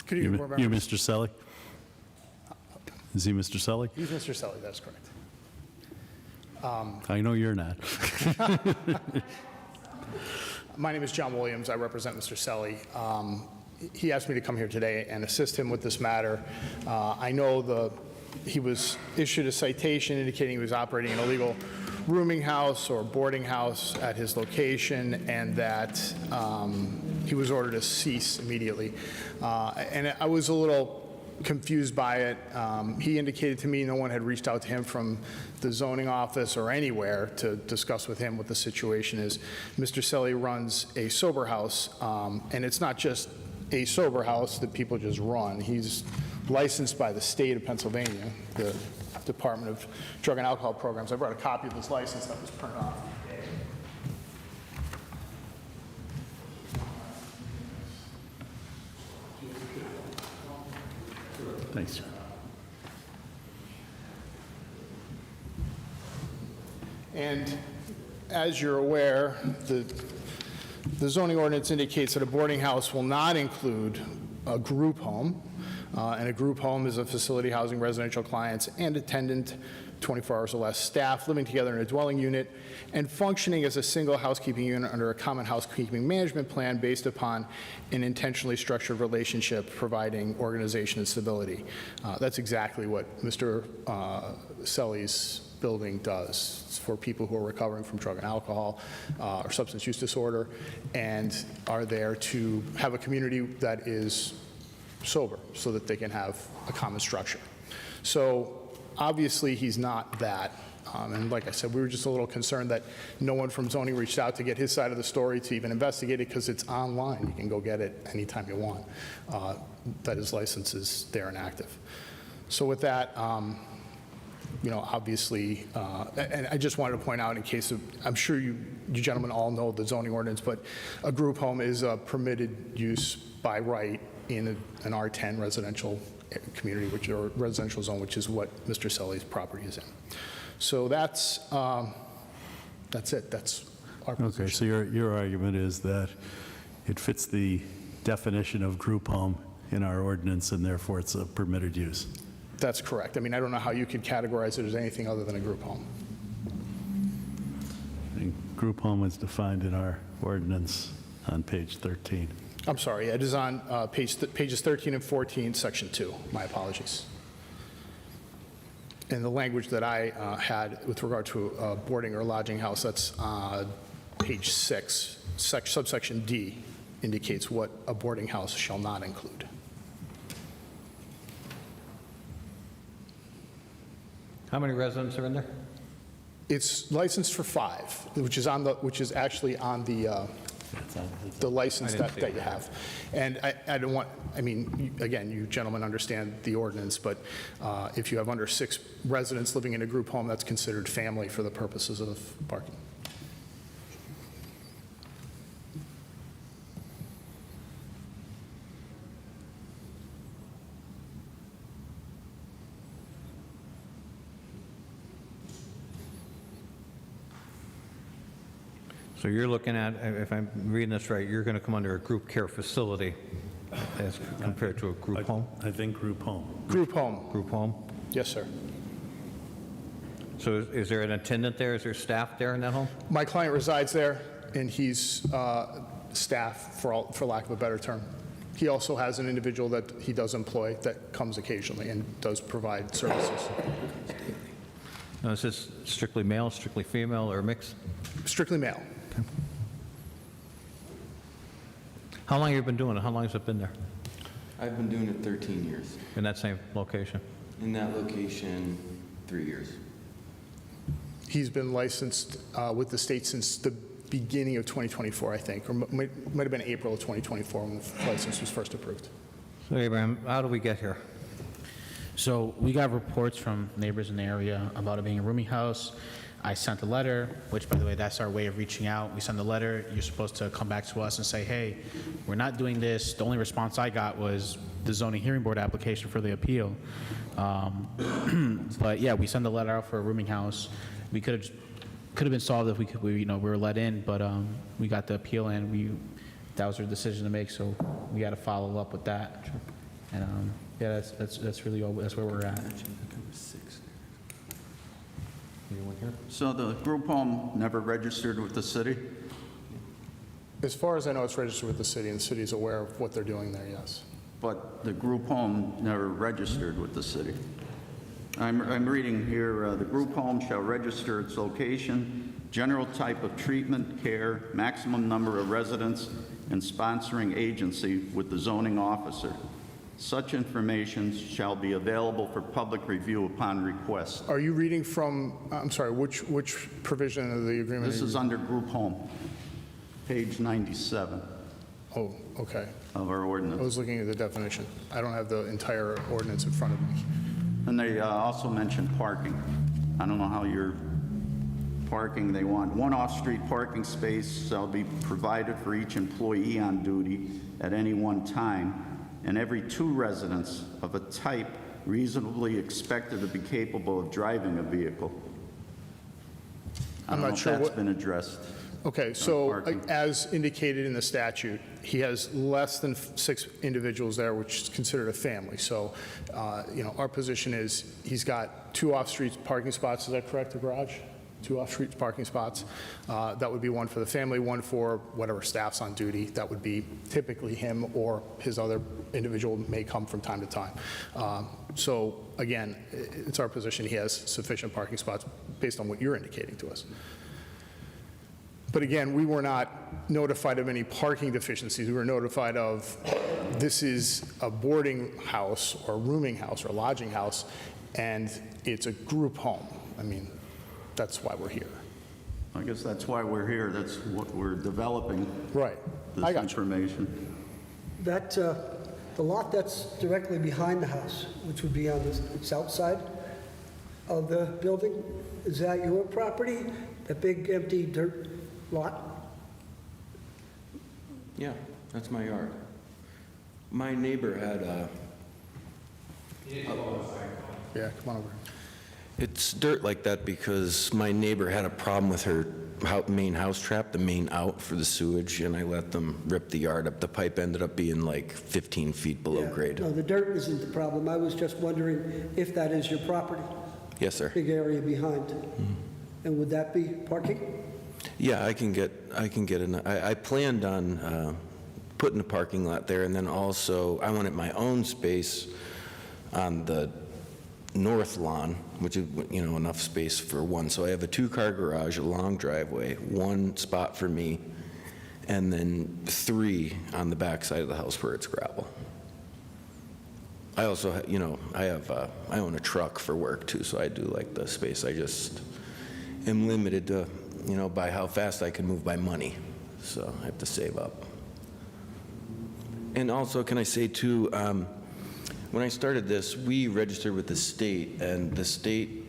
Good evening, board You members. Mr. Selly? Is he Mr. Selly? He's Mr. Selly, that's correct. I know you're not. My name is John Williams. I represent Mr. Selly. He asked me to come here today and assist him with this matter. I know he was issued a citation indicating he was operating an illegal rooming house or boarding house at his location, and that he was ordered to cease immediately. And I was a little confused by it. He indicated to me no one had reached out to him from the zoning office or anywhere to discuss with him what the situation is. Mr. Selly runs a sober house, and it's not just a sober house that people just run. He's licensed by the state of Pennsylvania, the Department of Drug and Alcohol Programs. I brought a copy of his license that was printed off. Thanks, John. And as you're aware, the zoning ordinance indicates that a boarding house will not include a group home. And a group home is a facility housing residential clients and attendant, 24 hours or less staff living together in a dwelling unit and functioning as a single housekeeping unit under a common housekeeping management plan based upon an intentionally structured relationship providing organization and stability. That's exactly what Mr. Selly's building does. It's for people who are recovering from drug and alcohol or substance use disorder and are there to have a community that is sober so that they can have a common structure. So obviously he's not that. And like I said, we were just a little concerned that no one from zoning reached out to get his side of the story to even investigate it because it's online. You can go get it anytime you want. That his license is there and active. So with that, you know, obviously, and I just wanted to point out in case of, I'm sure you gentlemen all know the zoning ordinance, but a group home is a permitted use by right in an R10 residential community, or residential zone, which is what Mr. Selly's property is in. So that's it. That's our position. Okay, so your argument is that it fits the definition of group home in our ordinance, and therefore it's a permitted use. That's correct. I mean, I don't know how you could categorize it as anything other than a group home. And group home is defined in our ordinance on page 13. I'm sorry, it is on pages 13 and 14, section 2. My apologies. And the language that I had with regard to a boarding or lodging house, that's page 6, subsection D, indicates what a boarding house shall not include. How many residents are in there? It's licensed for 5, which is actually on the license that you have. And I don't want, I mean, again, you gentlemen understand the ordinance, but if you have under 6 residents living in a group home, that's considered family for the purposes of parking. So you're looking at, if I'm reading this right, you're going to come under a group care facility as compared to a group home? I think group home. Group home. Group home? Yes, sir. So is there an attendant there? Is there staff there in that home? My client resides there, and he's staff, for lack of a better term. He also has an individual that he does employ that comes occasionally and does provide services. Now, is this strictly male, strictly female, or mixed? Strictly male. How long have you been doing it? How long has it been there? I've been doing it 13 years. In that same location? In that location, 3 years. He's been licensed with the state since the beginning of 2024, I think, or might have been April of 2024 when the license was first approved. So, Abraham, how do we get here? So we got reports from neighbors in the area about it being a rooming house. I sent a letter, which, by the way, that's our way of reaching out. We send a letter. You're supposed to come back to us and say, hey, we're not doing this. The only response I got was the zoning hearing board application for the appeal. But yeah, we sent a letter out for a rooming house. We could have been solved if we were let in, but we got the appeal and that was our decision to make. So we got to follow up with that. And yeah, that's really all. That's where we're at. So the group home never registered with the city? As far as I know, it's registered with the city, and the city is aware of what they're doing there, yes. But the group home never registered with the city. I'm reading here, the group home shall register its location, general type of treatment, care, maximum number of residents, and sponsoring agency with the zoning officer. Such information shall be available for public review upon request. Are you reading from, I'm sorry, which provision of the agreement? This is under group home, page 97 Oh, okay. of our I ordinance. was looking at the definition. I don't have the entire ordinance in front of me. And they also mentioned parking. I don't know how your parking, they want one off-street parking space shall be provided for each employee on duty at any one time, and every 2 residents of a type reasonably expected to be capable of driving a vehicle. I I'm don't not know sure if that's what- been addressed. Okay, so parking. as indicated in the statute, he has less than 6 individuals there, which is considered a family. So, our position is he's got 2 off-street parking spots. Is that correct, the garage? 2 off-street parking spots. That would be one for the family, one for whatever staff's on duty. That would be typically him or his other individual may come from time to time. So again, it's our position he has sufficient parking spots based on what you're indicating to us. But again, we were not notified of any parking deficiencies. We were notified of this is a boarding house or a rooming house or a lodging house, and it's a group home. I mean, that's why we're here. I guess that's why we're here. That's what we're developing. Right. This I got you. information. That, the lot that's directly behind the house, which would be on the south side of the building, is that your property? That big empty dirt lot? Yeah, that's my yard. My neighbor had a... Yeah, come on over. It's dirt like that because my neighbor had a problem with her main house trap, the main out for the sewage, and I let them rip the yard up. The pipe ended up being like 15 feet below Yeah. grade. No, the dirt isn't the problem. I was just wondering if that is your property, Yes, sir. big area behind. And would that be parking? Yeah, I can get I planned on putting a parking lot there, and then also I wanted my own space on the north lawn, which is, enough space for one. So I have a 2-car garage, a long driveway, 1 spot for me, and then 3 on the back side of the house where it's gravel. I also, I own a truck for work too, so I do like the space. I just am limited to, by how fast I can move by money, so I have to save up. And also, can I say too, when I started this, we registered with the state, and the state,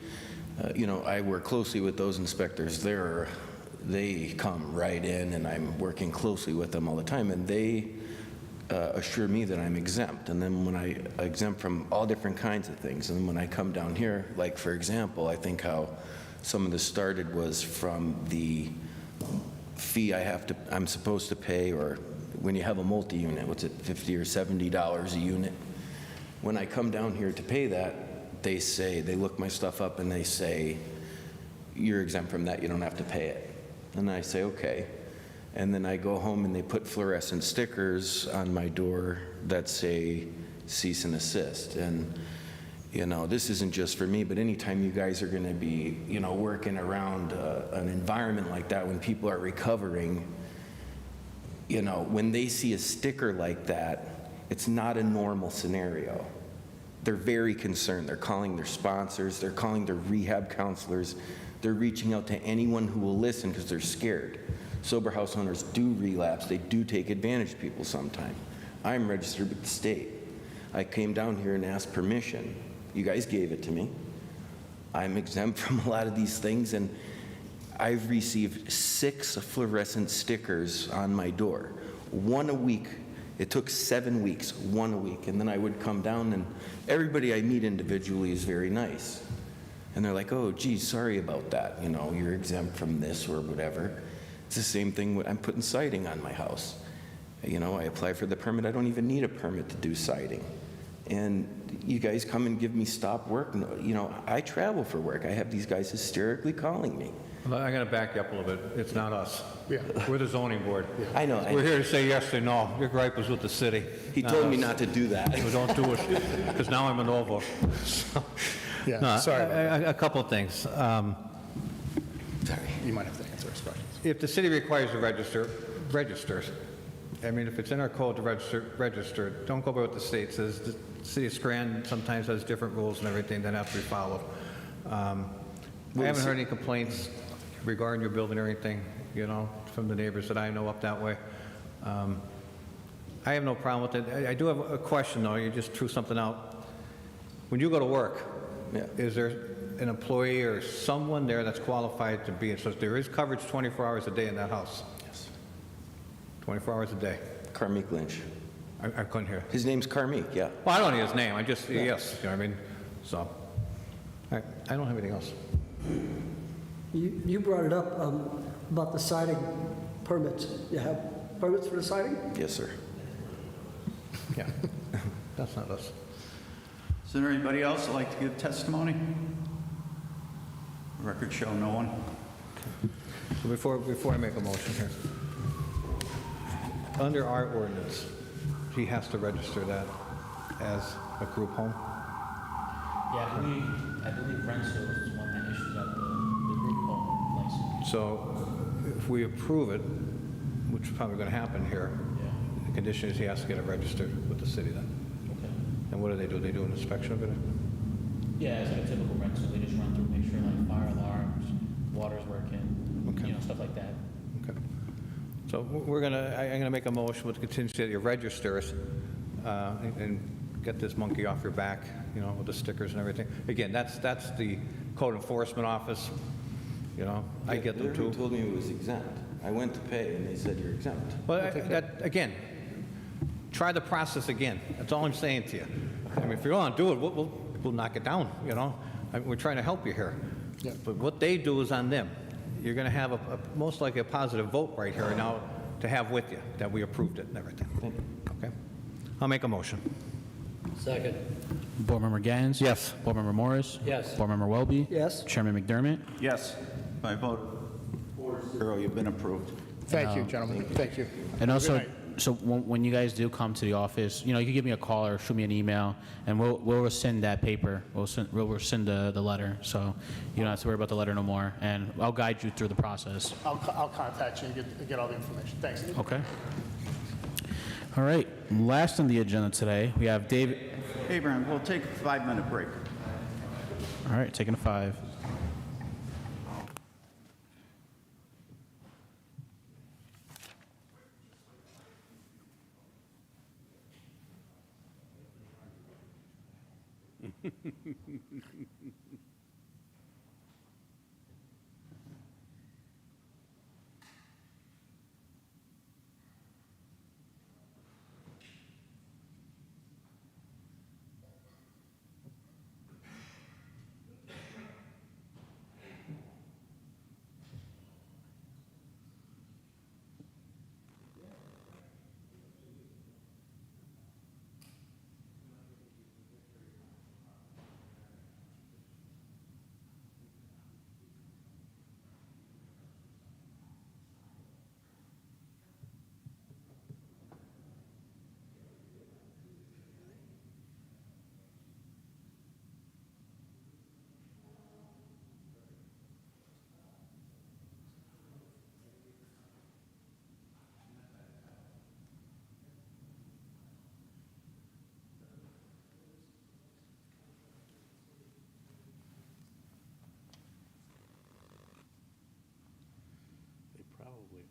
I work closely with those inspectors. They come right in, and I'm working closely with them all the time, and they assure me that I'm exempt. And then when I exempt from all different kinds of things, and then when I come down here, like for example, I think how some of this started was from the fee I'm supposed to pay, or when you have a multi-unit, what's it, $50 or $70 a unit? When I come down here to pay that, they look my stuff up and they say, you're exempt from that, you don't have to pay it. And I say, okay. And then I go home and they put fluorescent stickers on my door that say cease and assist. And, you know, this isn't just for me, but anytime you guys are going to be, you know, working around an environment like that when people are recovering, you know, when they see a sticker like that, it's not a normal scenario. They're very concerned. They're calling their sponsors. They're calling their rehab counselors. They're reaching out to anyone who will listen because they're scared. Sober house owners do relapse. They do take advantage of people sometime. I'm registered with the state. I came down here and asked permission. You guys gave it to me. I'm exempt from a lot of these things, and I've received 6 fluorescent stickers on my door. 1 a week. It took 7 weeks, 1 a week. And then I would come down, and everybody I meet individually is very nice. And they're like, oh, geez, sorry about that. You know, you're exempt from this or whatever. It's the same thing I'm putting siding on my house. You know, I apply for the permit. I don't even need a permit to do siding. And you guys come and give me stop work. You know, I travel for work. I have these guys hysterically calling me. Well, I'm going to back you up a little bit. It's not us. Yeah. We're the zoning board. I know. We're here to say yes or no. Your gripe was with the city. He told me not to do that. So don't do it, because now I'm an ovo. Yeah, No, sorry. a couple of things. Sorry. You might have to answer those questions. If the city requires to register, registers. I mean, if it's in our code to register, don't go by what the state says. The city of Scranton sometimes has different rules and everything that have to be followed. I haven't heard any complaints regarding your building or anything, you know, from the neighbors that I know up that way. I have no problem with it. I do have a question, though. You just threw something out. When you go to work, is there an employee or someone there that's qualified to be in? So there is coverage 24 hours a day in that house? Yes. 24 hours a day? Carmeek Lynch. I couldn't hear. His name's Carmeek, yeah. Well, I don't need his name. I just, yes, you know what I mean? So, all right, I don't have anything else. You brought it up about the siding permits. You have permits for the siding? Yes, sir. Yeah, that's not us. Is there anybody else that'd like to give testimony? Record show no one. So before I make a motion here, under our ordinance, he has to register that as a group home? Yeah, I believe Rensselaer is the one that issued out the group home license. So if we approve it, which is probably going to happen here, the condition is he has to get it registered with the city then. Okay. And what do? They do an inspection of it? Yeah, it's like a typical rental. They just run through, make sure like fire alarms, water's working, you know, stuff like that. Okay. So I'm gonna make a motion with the contingency that you register it and get this monkey off your back, you know, with the stickers and everything. Again, that's the code enforcement office, you know, I get them too. They told me it was exempt. I went to pay and they said you're exempt. Well, again, try the process again. That's all I'm saying to you. I mean, if you don't want to do it, we'll knock it down, you know? We're trying to help you here. Yeah. But what they do is on them. You're going to have most likely a positive vote right here now to have with you, that we approved it and everything. Okay? I'll make a motion. Second. Board Member Gattens? Yes. Board Member Morris? Yes. Board Member Welby? Yes. Chairman McDermott? Yes, by vote 4-0, you've been approved. Thank you, gentlemen. Thank you. And also, Good night. so when you guys do come to the office, you know, you can give me a call or shoot me an email, and we'll rescind that paper. We'll rescind the letter, so you don't have to worry about the letter no more, and I'll guide you through the process. I'll contact you and get all the information. Thanks. Okay. All right. Last on the agenda today, we have David. Abraham, we'll take a 5-minute break. All right, taking a 5.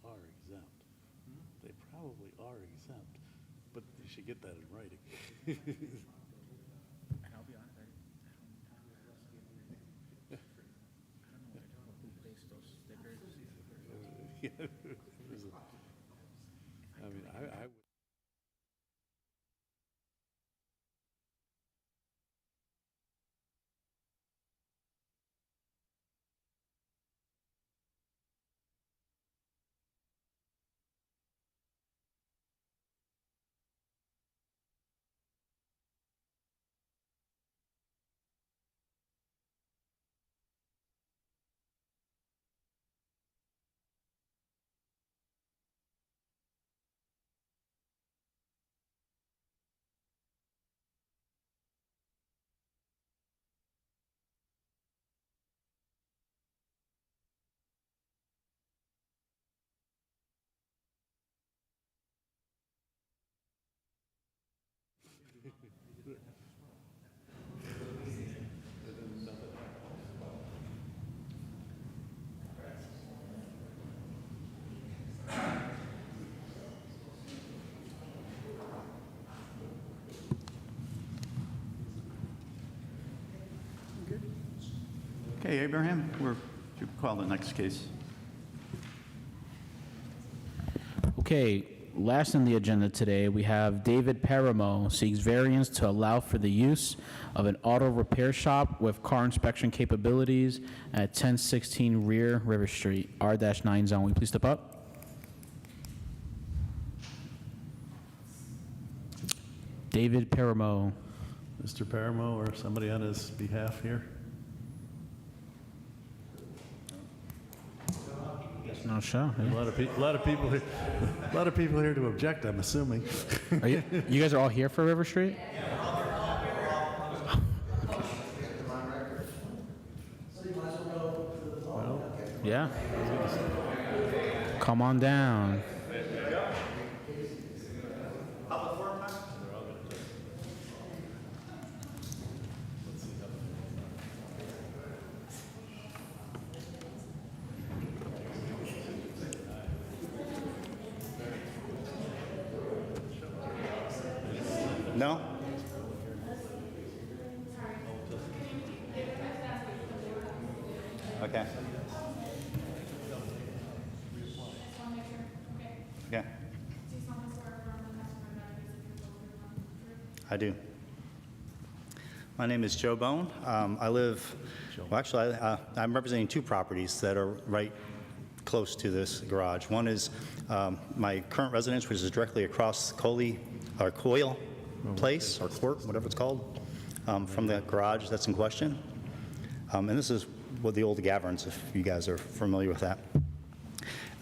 are exempt. They probably are exempt, but you should get that in writing. And I'll be honest, I don't know who placed those stickers. I mean, I would. Okay, Abraham, you call the next case. Okay, last on the agenda today, we have David Paramo seeks variance to allow for the use of an auto repair shop with car inspection capabilities at 1016 Rear River Street, R-9 zone. Will you please step up? David Paramo. Mr. Paramo or somebody on his behalf here? No show. A lot of people here. A lot of people here to object, I'm assuming. Are you guys are all here for River Street? Yeah. Come on down. No? Okay. Okay. I do. My name is Joe Bone. I live, well, actually, I'm representing two properties that are right close to this garage. One is my current residence, which is directly across Coyle Place, or Court, whatever it's called, from the garage that's in question. And this is what the old Gattens, if you guys are familiar with that.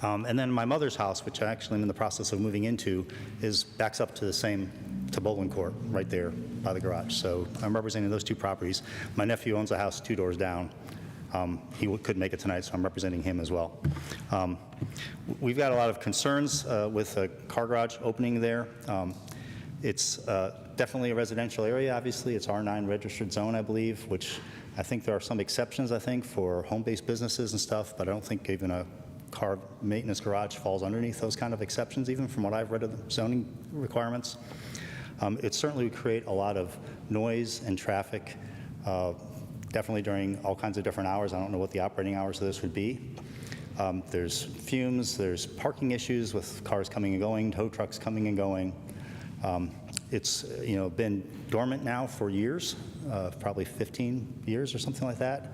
And then my mother's house, which I actually am in the process of moving into, backs up to the same, to Bowling Court, right there by the garage. So I'm representing those two properties. My nephew owns a house 2 doors down. He couldn't make it tonight, so I'm representing him as well. We've got a lot of concerns with a car garage opening there. It's definitely a residential area, obviously. It's R9 registered zone, I believe, which I think there are some exceptions, I think, for home-based businesses and stuff, but I don't think even a car maintenance garage falls underneath those kind of exceptions, even from what I've read of the zoning requirements. It certainly would create a lot of noise and traffic, definitely during all kinds of different hours. I don't know what the operating hours of this would be. There's fumes, there's parking issues with cars coming and going, tow trucks coming and going. It's been dormant now for years, probably 15 years or something like that,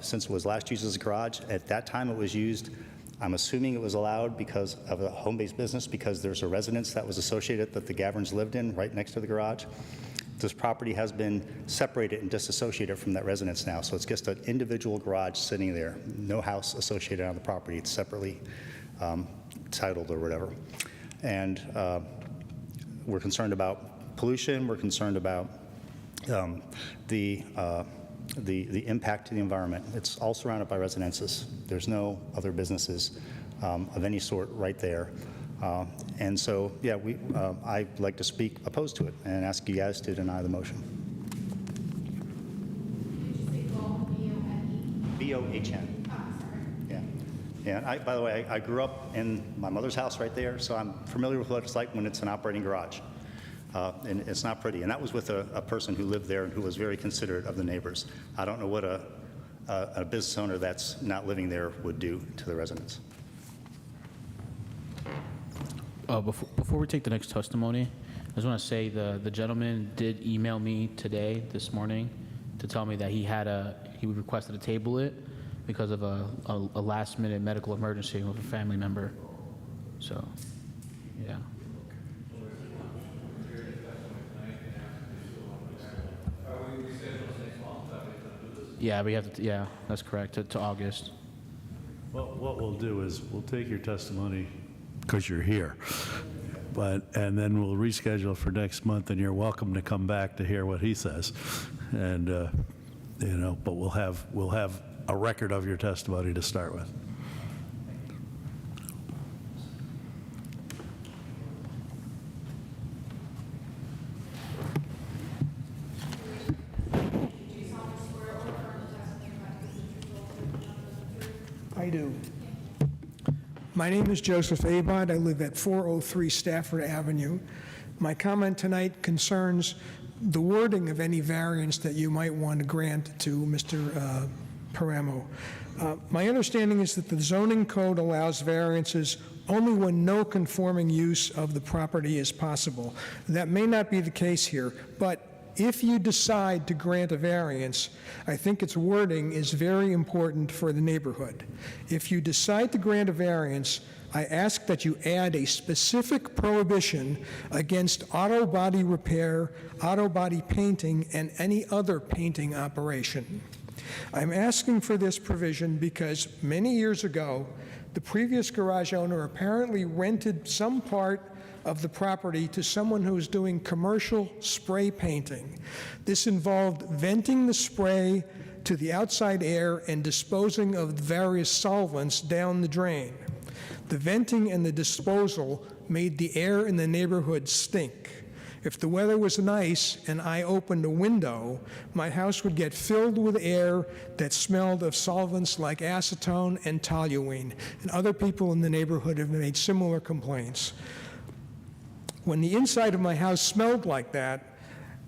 since it was last used as a garage. At that time it was used, I'm assuming it was allowed because of a home-based business, because there's a residence that was associated that the Gaverns lived in right next to the garage. This property has been separated and disassociated from that residence now, so it's just an individual garage sitting there, no house associated on the property. It's separately titled or whatever. And we're concerned about pollution. We're concerned about the impact to the environment. It's all surrounded by residences. There's no other businesses of any sort right there. And so, yeah, I'd like to speak opposed to it and ask you guys to deny the motion. Did you say Bone, B-O-N-E? B-O-H-N. Oh, sorry. Yeah. And by the way, I grew up in my mother's house right there, so I'm familiar with what it's like when it's an operating garage. And it's not pretty. And that was with a person who lived there and who was very considerate of the neighbors. I don't know what a business owner that's not living there would do to the residents. Before we take the next testimony, I just want to say the gentleman did email me today, this morning, to tell me that he requested to table it because of a last-minute medical emergency with a family member. So, yeah. Yeah, we have to, yeah, that's correct, to August. Well, what we'll do is we'll take your testimony because you're here, and then we'll reschedule for next month, and you're welcome to come back to hear what he says, and but we'll have a record of your testimony to start with. I do. My name is Joseph Abod. I live at 403 Stafford Avenue. My comment tonight concerns the wording of any variance that you might want to grant to Mr. Paramo. My understanding is that the zoning code allows variances only when no conforming use of the property is possible. That may not be the case here, but if you decide to grant a variance, I think its wording is very important for the neighborhood. If you decide to grant a variance, I ask that you add a specific prohibition against auto body repair, auto body painting, and any other painting operation. I'm asking for this provision because many years ago, the previous garage owner apparently rented some part of the property to someone who was doing commercial spray painting. This involved venting the spray to the outside air and disposing of various solvents down the drain. The venting and the disposal made the air in the neighborhood stink. If the weather was nice and I opened a window, my house would get filled with air that smelled of solvents like acetone and toluene. And other people in the neighborhood have made similar complaints. When the inside of my house smelled like that,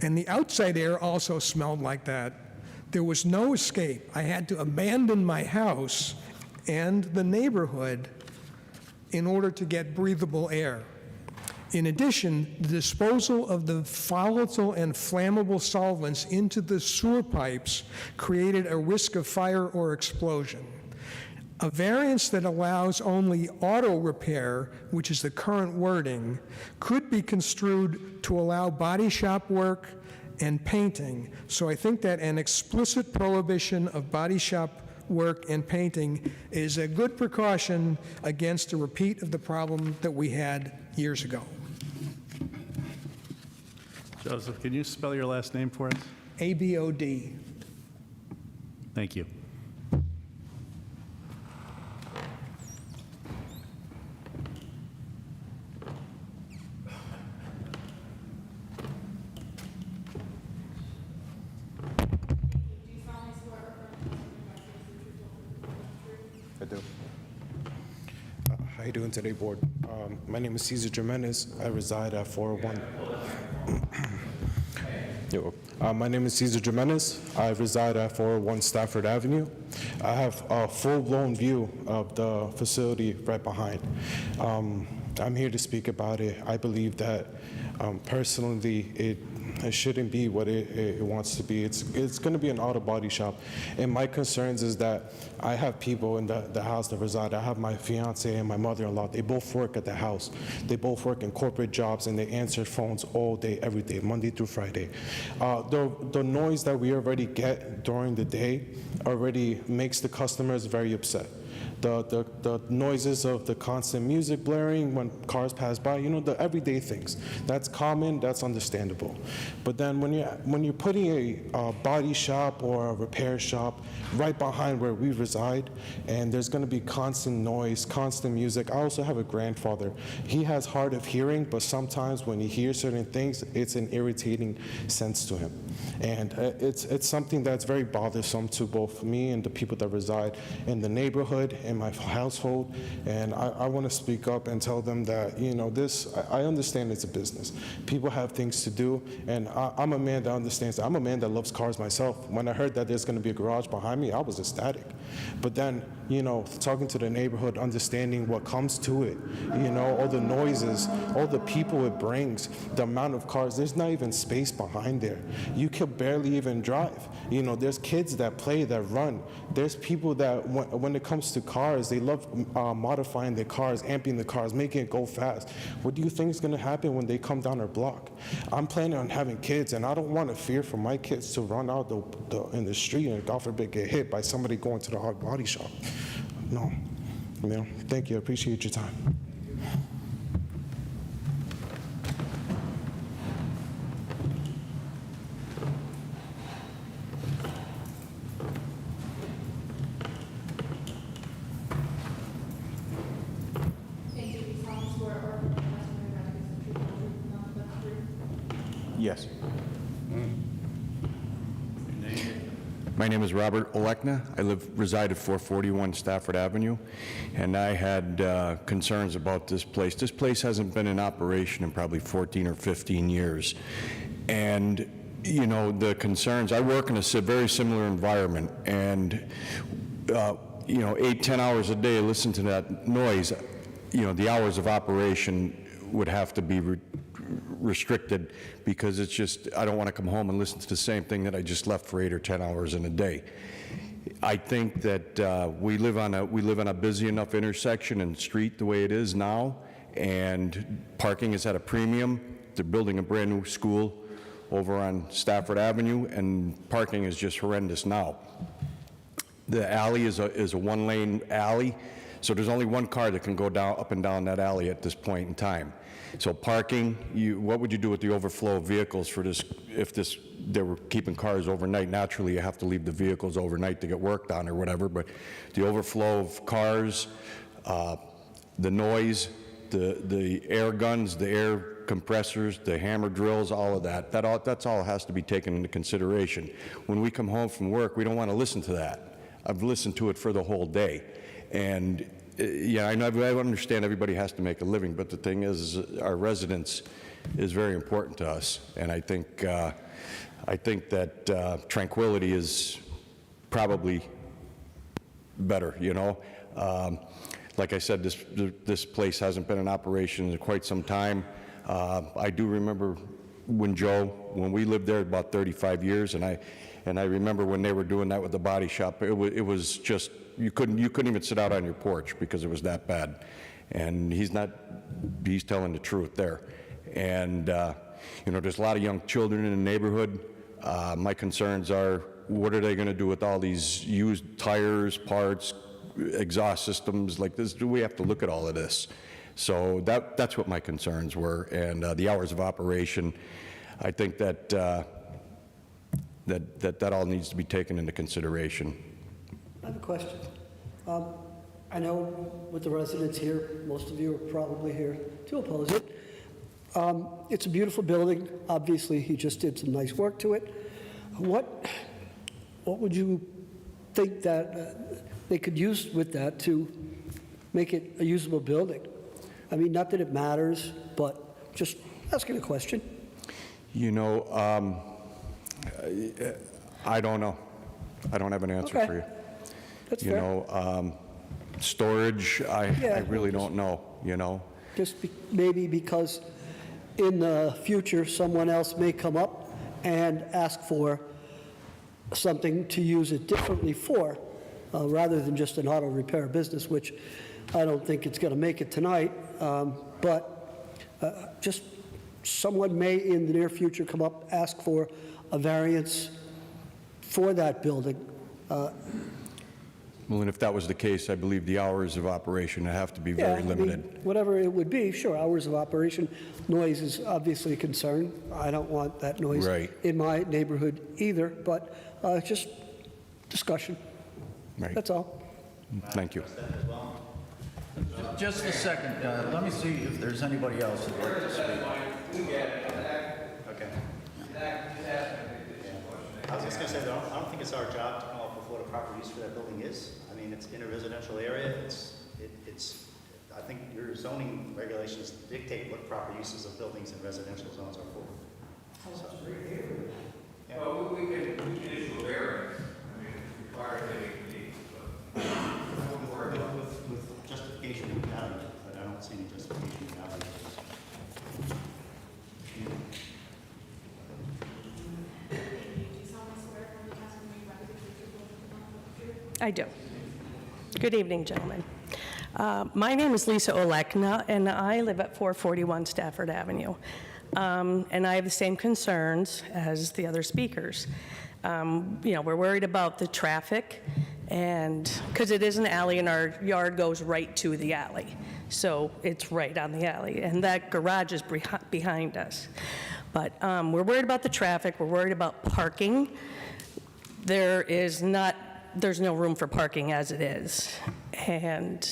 and the outside air also smelled like that, there was no escape. I had to abandon my house and the neighborhood in order to get breathable air. In addition, the disposal of the volatile and flammable solvents into the sewer pipes created a risk of fire or explosion. A variance that allows only auto repair, which is the current wording, could be construed to allow body shop work and painting. So I think that an explicit prohibition of body shop work and painting is a good precaution against a repeat of the problem that we had years ago. Joseph, can you spell your last name for us? ABOD. Thank you. I do. How you doing today, board? My name is Cesar Jimenez. I reside at 401. My name is Cesar Jimenez. I reside at 401 Stafford Avenue. I have a full-blown view of the facility right behind. I'm here to speak about it. I believe that personally it shouldn't be what it wants to be. It's going to be an auto body shop. And my concerns is that I have people in the house that reside. I have my fiance and my mother-in-law. They both work at the house. They both work in corporate jobs, and they answer phones all day, every day, Monday through Friday. The noise that we already get during the day already makes the customers very upset. The noises of the constant music blaring when cars pass by, you know, the everyday things. That's common, that's understandable. But then when you're putting a body shop or a repair shop right behind where we reside, and there's going to be constant noise, constant music. I also have a grandfather. He has hard of hearing, but sometimes when he hears certain things, it's an irritating sense to him. And it's something that's very bothersome to both me and the people that reside in the neighborhood, in my household. And I want to speak up and tell them that, you know, I understand it's a business. People have things to do, and I'm a man that understands that. I'm a man that loves cars myself. When I heard that there's going to be a garage behind me, I was ecstatic. But then, you know, talking to the neighborhood, understanding what comes to it, you know, all the noises, all the people it brings, the amount of cars, there's not even space behind there. You could barely even drive. You know, there's kids that play, that run. There's people that, when it comes to cars, they love modifying their cars, amping the cars, making it go fast. What do you think is going to happen when they come down our block? I'm planning on having kids, and I don't want to fear for my kids to run out in the street and, God forbid, get hit by somebody going to the hard body shop. No. You know, thank you. I appreciate your time. Thank you. Do you solemnly swear or affirm the testimony that gives the truth, the truth, and nothing but the truth? Yes. My name is Robert Olekna. I reside at 441 Stafford Avenue, and I had concerns about this place. This place hasn't been in operation in probably 14 or 15 years. And, you know, the concerns, I work in a very similar environment, and, you know, 8-10 hours a day, listen to that noise, you know, the hours of operation would have to be restricted, because it's just, I don't want to come home and listen to the same thing that I just left for 8 or 10 hours in a day. I think that we live on a busy enough intersection and street the way it is now, and parking is at a premium. They're building a brand new school over on Stafford Avenue, and parking is just horrendous now. The alley is a one-lane alley, so there's only one car that can go up and down that alley at this point in time. So parking, what would you do with the overflow of vehicles for this? If they were keeping cars overnight, naturally you have to leave the vehicles overnight to get worked on or whatever, but the overflow of cars, the noise, the air guns, the air compressors, the hammer drills, all of that's all has to be taken into consideration. When we come home from work, we don't want to listen to that. I've listened to it for the whole day. And yeah, I know, I understand everybody has to make a living, but the thing is our residents is very important to us, and I think that tranquility is probably better. You know, like I said, this place hasn't been in operation in quite some time. I do remember when we lived there about 35 years, and I remember when they were doing that with the body shop. It was just, you couldn't even sit out on your porch because it was that bad. And he's telling the truth there. And you know, there's a lot of young children in the neighborhood. My concerns are, what are they going to do with all these used tires, parts, exhaust systems like this? Do we have to look at all of this? So that's what my concerns were. And the hours of operation, I think that that all needs to be taken into consideration. I have a question. I know with the residents here, most of you are probably here to oppose it. It's a beautiful building. Obviously, he just did some nice work to it. What would you think that they could use with that to make it a usable building? I mean, not that it matters, but just asking a question. You know, I don't know. I don't have an answer for you. That's you fair. know, storage, I really don't know, you know. Just maybe because in the future, someone else may come up and ask for something to use it differently for, rather than just an auto repair business, which I don't think it's going to make it tonight, but just someone may in the near future come up, ask for a variance for that building. Well, and if that was the case, I believe the hours of operation have to be very limited. I mean, whatever it would be, sure, hours of operation. Noise is obviously a concern. I don't want that noise in my neighborhood either, but just discussion. Right. That's all. Thank you. Just a second. Let me see if there's anybody else who'd like to speak. Okay. I was just going to say, I don't think it's our job to come up with what a proper use for that building is. I mean, it's in a residential area. I think your zoning regulations dictate what proper uses of buildings in residential zones are for. So, yeah. Well, we can issue a variance. I mean, it's required With justification and value, but I don't see any justification and value. I do. Good evening, gentlemen. My name is Lisa Olekna, and I live at 441 Stafford Avenue. And I have the same concerns as the other speakers. We're worried about the traffic, and because it is an alley and our yard goes right to the alley. So it's right on the alley, and that garage is behind us. But we're worried about the traffic, we're worried about parking. There's no room for parking as it is. And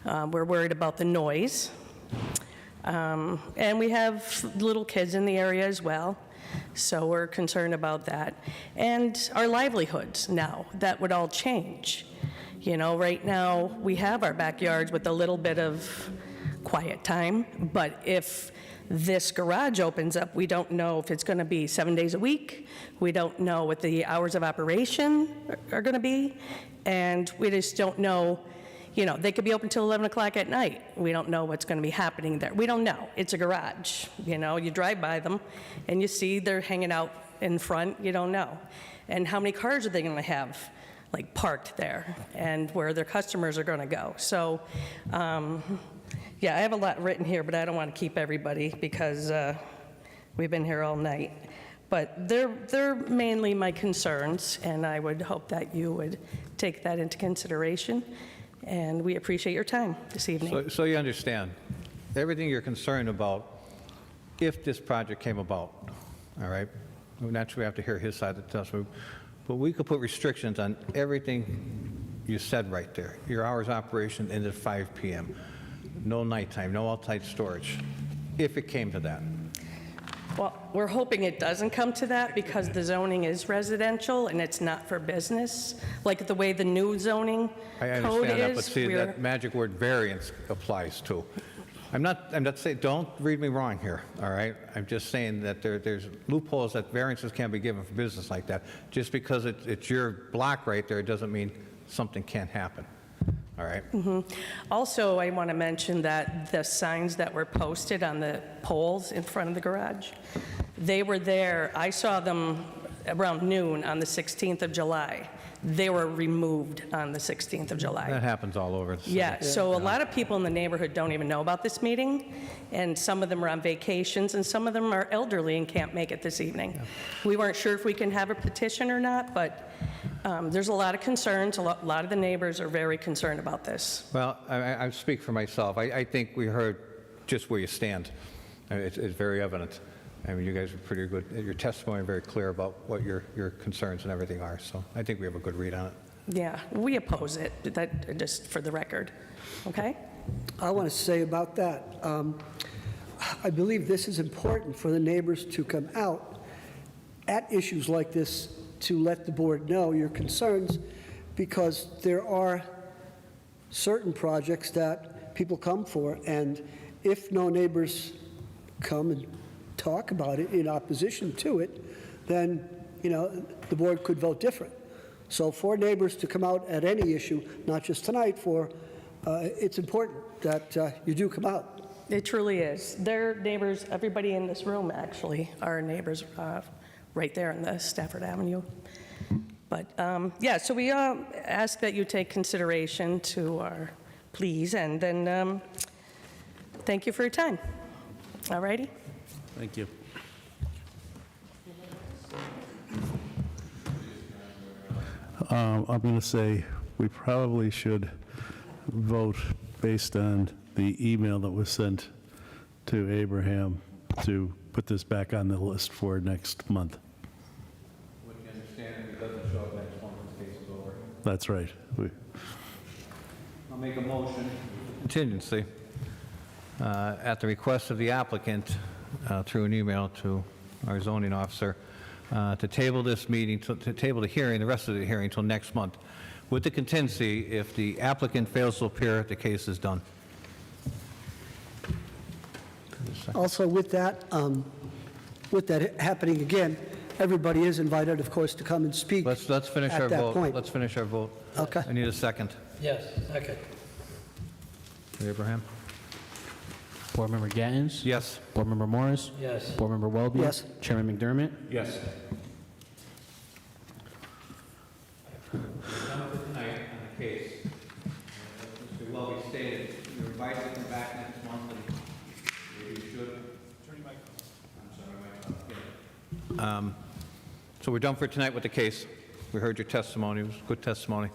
we're worried about the noise. And we have little kids in the area as well, so we're concerned about that. And our livelihoods now, that would all change. Right now, we have our backyards with a little bit of quiet time, but if this garage opens up, we don't know if it's going to be 7 days a week. We don't know what the hours of operation are going to be, and we just don't know. They could be open till 11 o'clock at night. We don't know what's going to be happening there. We don't know. It's a garage. You drive by them, and you see they're hanging out in front. You don't know. And how many cars are they going to have, parked there, and where their customers are going to go? So, yeah, I have a lot written here, but I don't want to keep everybody because we've been here all night. But they're mainly my concerns, and I would hope that you would take that into consideration. And we appreciate your time this evening. So you understand, everything you're concerned about, if this project came about, all right? Naturally, we have to hear his side of the testimony, but we could put restrictions on everything you said right there. Your hours of operation ended at 5 p.m., no nighttime, no outside storage, if it came to that. Well, we're hoping it doesn't come to that because the zoning is residential and it's not for business, like the way the new zoning I code understand that, is. but see, that magic word variance applies too. I'm not saying, don't read me wrong here, all right? I'm just saying that there's loopholes that variances can be given for business like that. Just because it's your block right there, it doesn't mean something can't happen. All right. Also, I want to mention that the signs that were posted on the poles in front of the garage, they were there. I saw them around noon on the 16th of July. They were removed on the 16th of July. That happens all over the city. Yeah, so a lot of people in the neighborhood don't even know about this meeting, and some of them are on vacations, and some of them are elderly and can't make it this evening. Yeah. We weren't sure if we can have a petition or not, but there's a lot of concerns. A lot of the neighbors are very concerned about this. Well, I speak for myself. I think we heard just where you stand. It's very evident. I mean, you guys are pretty good. Your testimony is very clear about what your concerns and everything are, so I think we have a good read on it. Yeah, we oppose it, that, just for the record, okay? I want to say about that, I believe this is important for the neighbors to come out at issues like this to let the board know your concerns, because there are certain projects that people come for, and if no neighbors come and talk about it in opposition to it, then, the board could vote different. So for neighbors to come out at any issue, not just tonight, it's important that you do come out. It truly is. Their neighbors, everybody in this room actually are neighbors right there in the Stafford Avenue. But yeah, so we ask that you take consideration to our pleas, and then thank you for your time. All righty? Thank you. I'm going to say we probably should vote based on the email that was sent to Abraham to put this back on the list for next month. Would you understand if it doesn't show up next month, the case is over? That's right. I'll make a motion. Contingency. At the request of the applicant, through an email to our zoning officer, to table this meeting, to table the hearing, the rest of the hearing until next month, with the contingency, if the applicant fails to appear, the case is done. Also, with that happening again, everybody is invited, of course, to come and speak Let's finish our at that vote. point. Let's finish our vote. Okay. I need a second. Yes, okay. Abraham? Board Member Gattens? Yes. Board Member Morris? Yes. Board Member Welby? Yes. Chairman McDermott? Yes. Done for tonight on the case. As Mr. Welby stated, you're invited to come back next month, and maybe you should. I'm sorry, So we're done for tonight with the case. We heard your testimony. It was good testimony.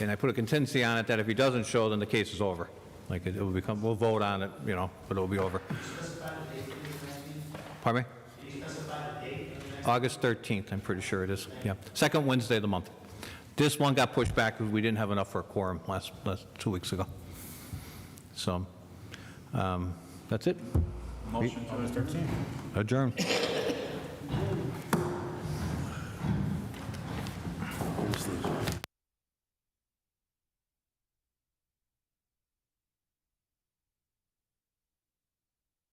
And I put a contingency on it that if he doesn't show, then the case is over. Like it will become, we'll vote on it, you know, but it'll be over. Pardon me? August 13th, I'm pretty sure it is. Yeah, second Wednesday of the month. This one got pushed back because we didn't have enough for a quorum last 2 weeks ago. So, that's it. Motion to adjourn. Adjourn.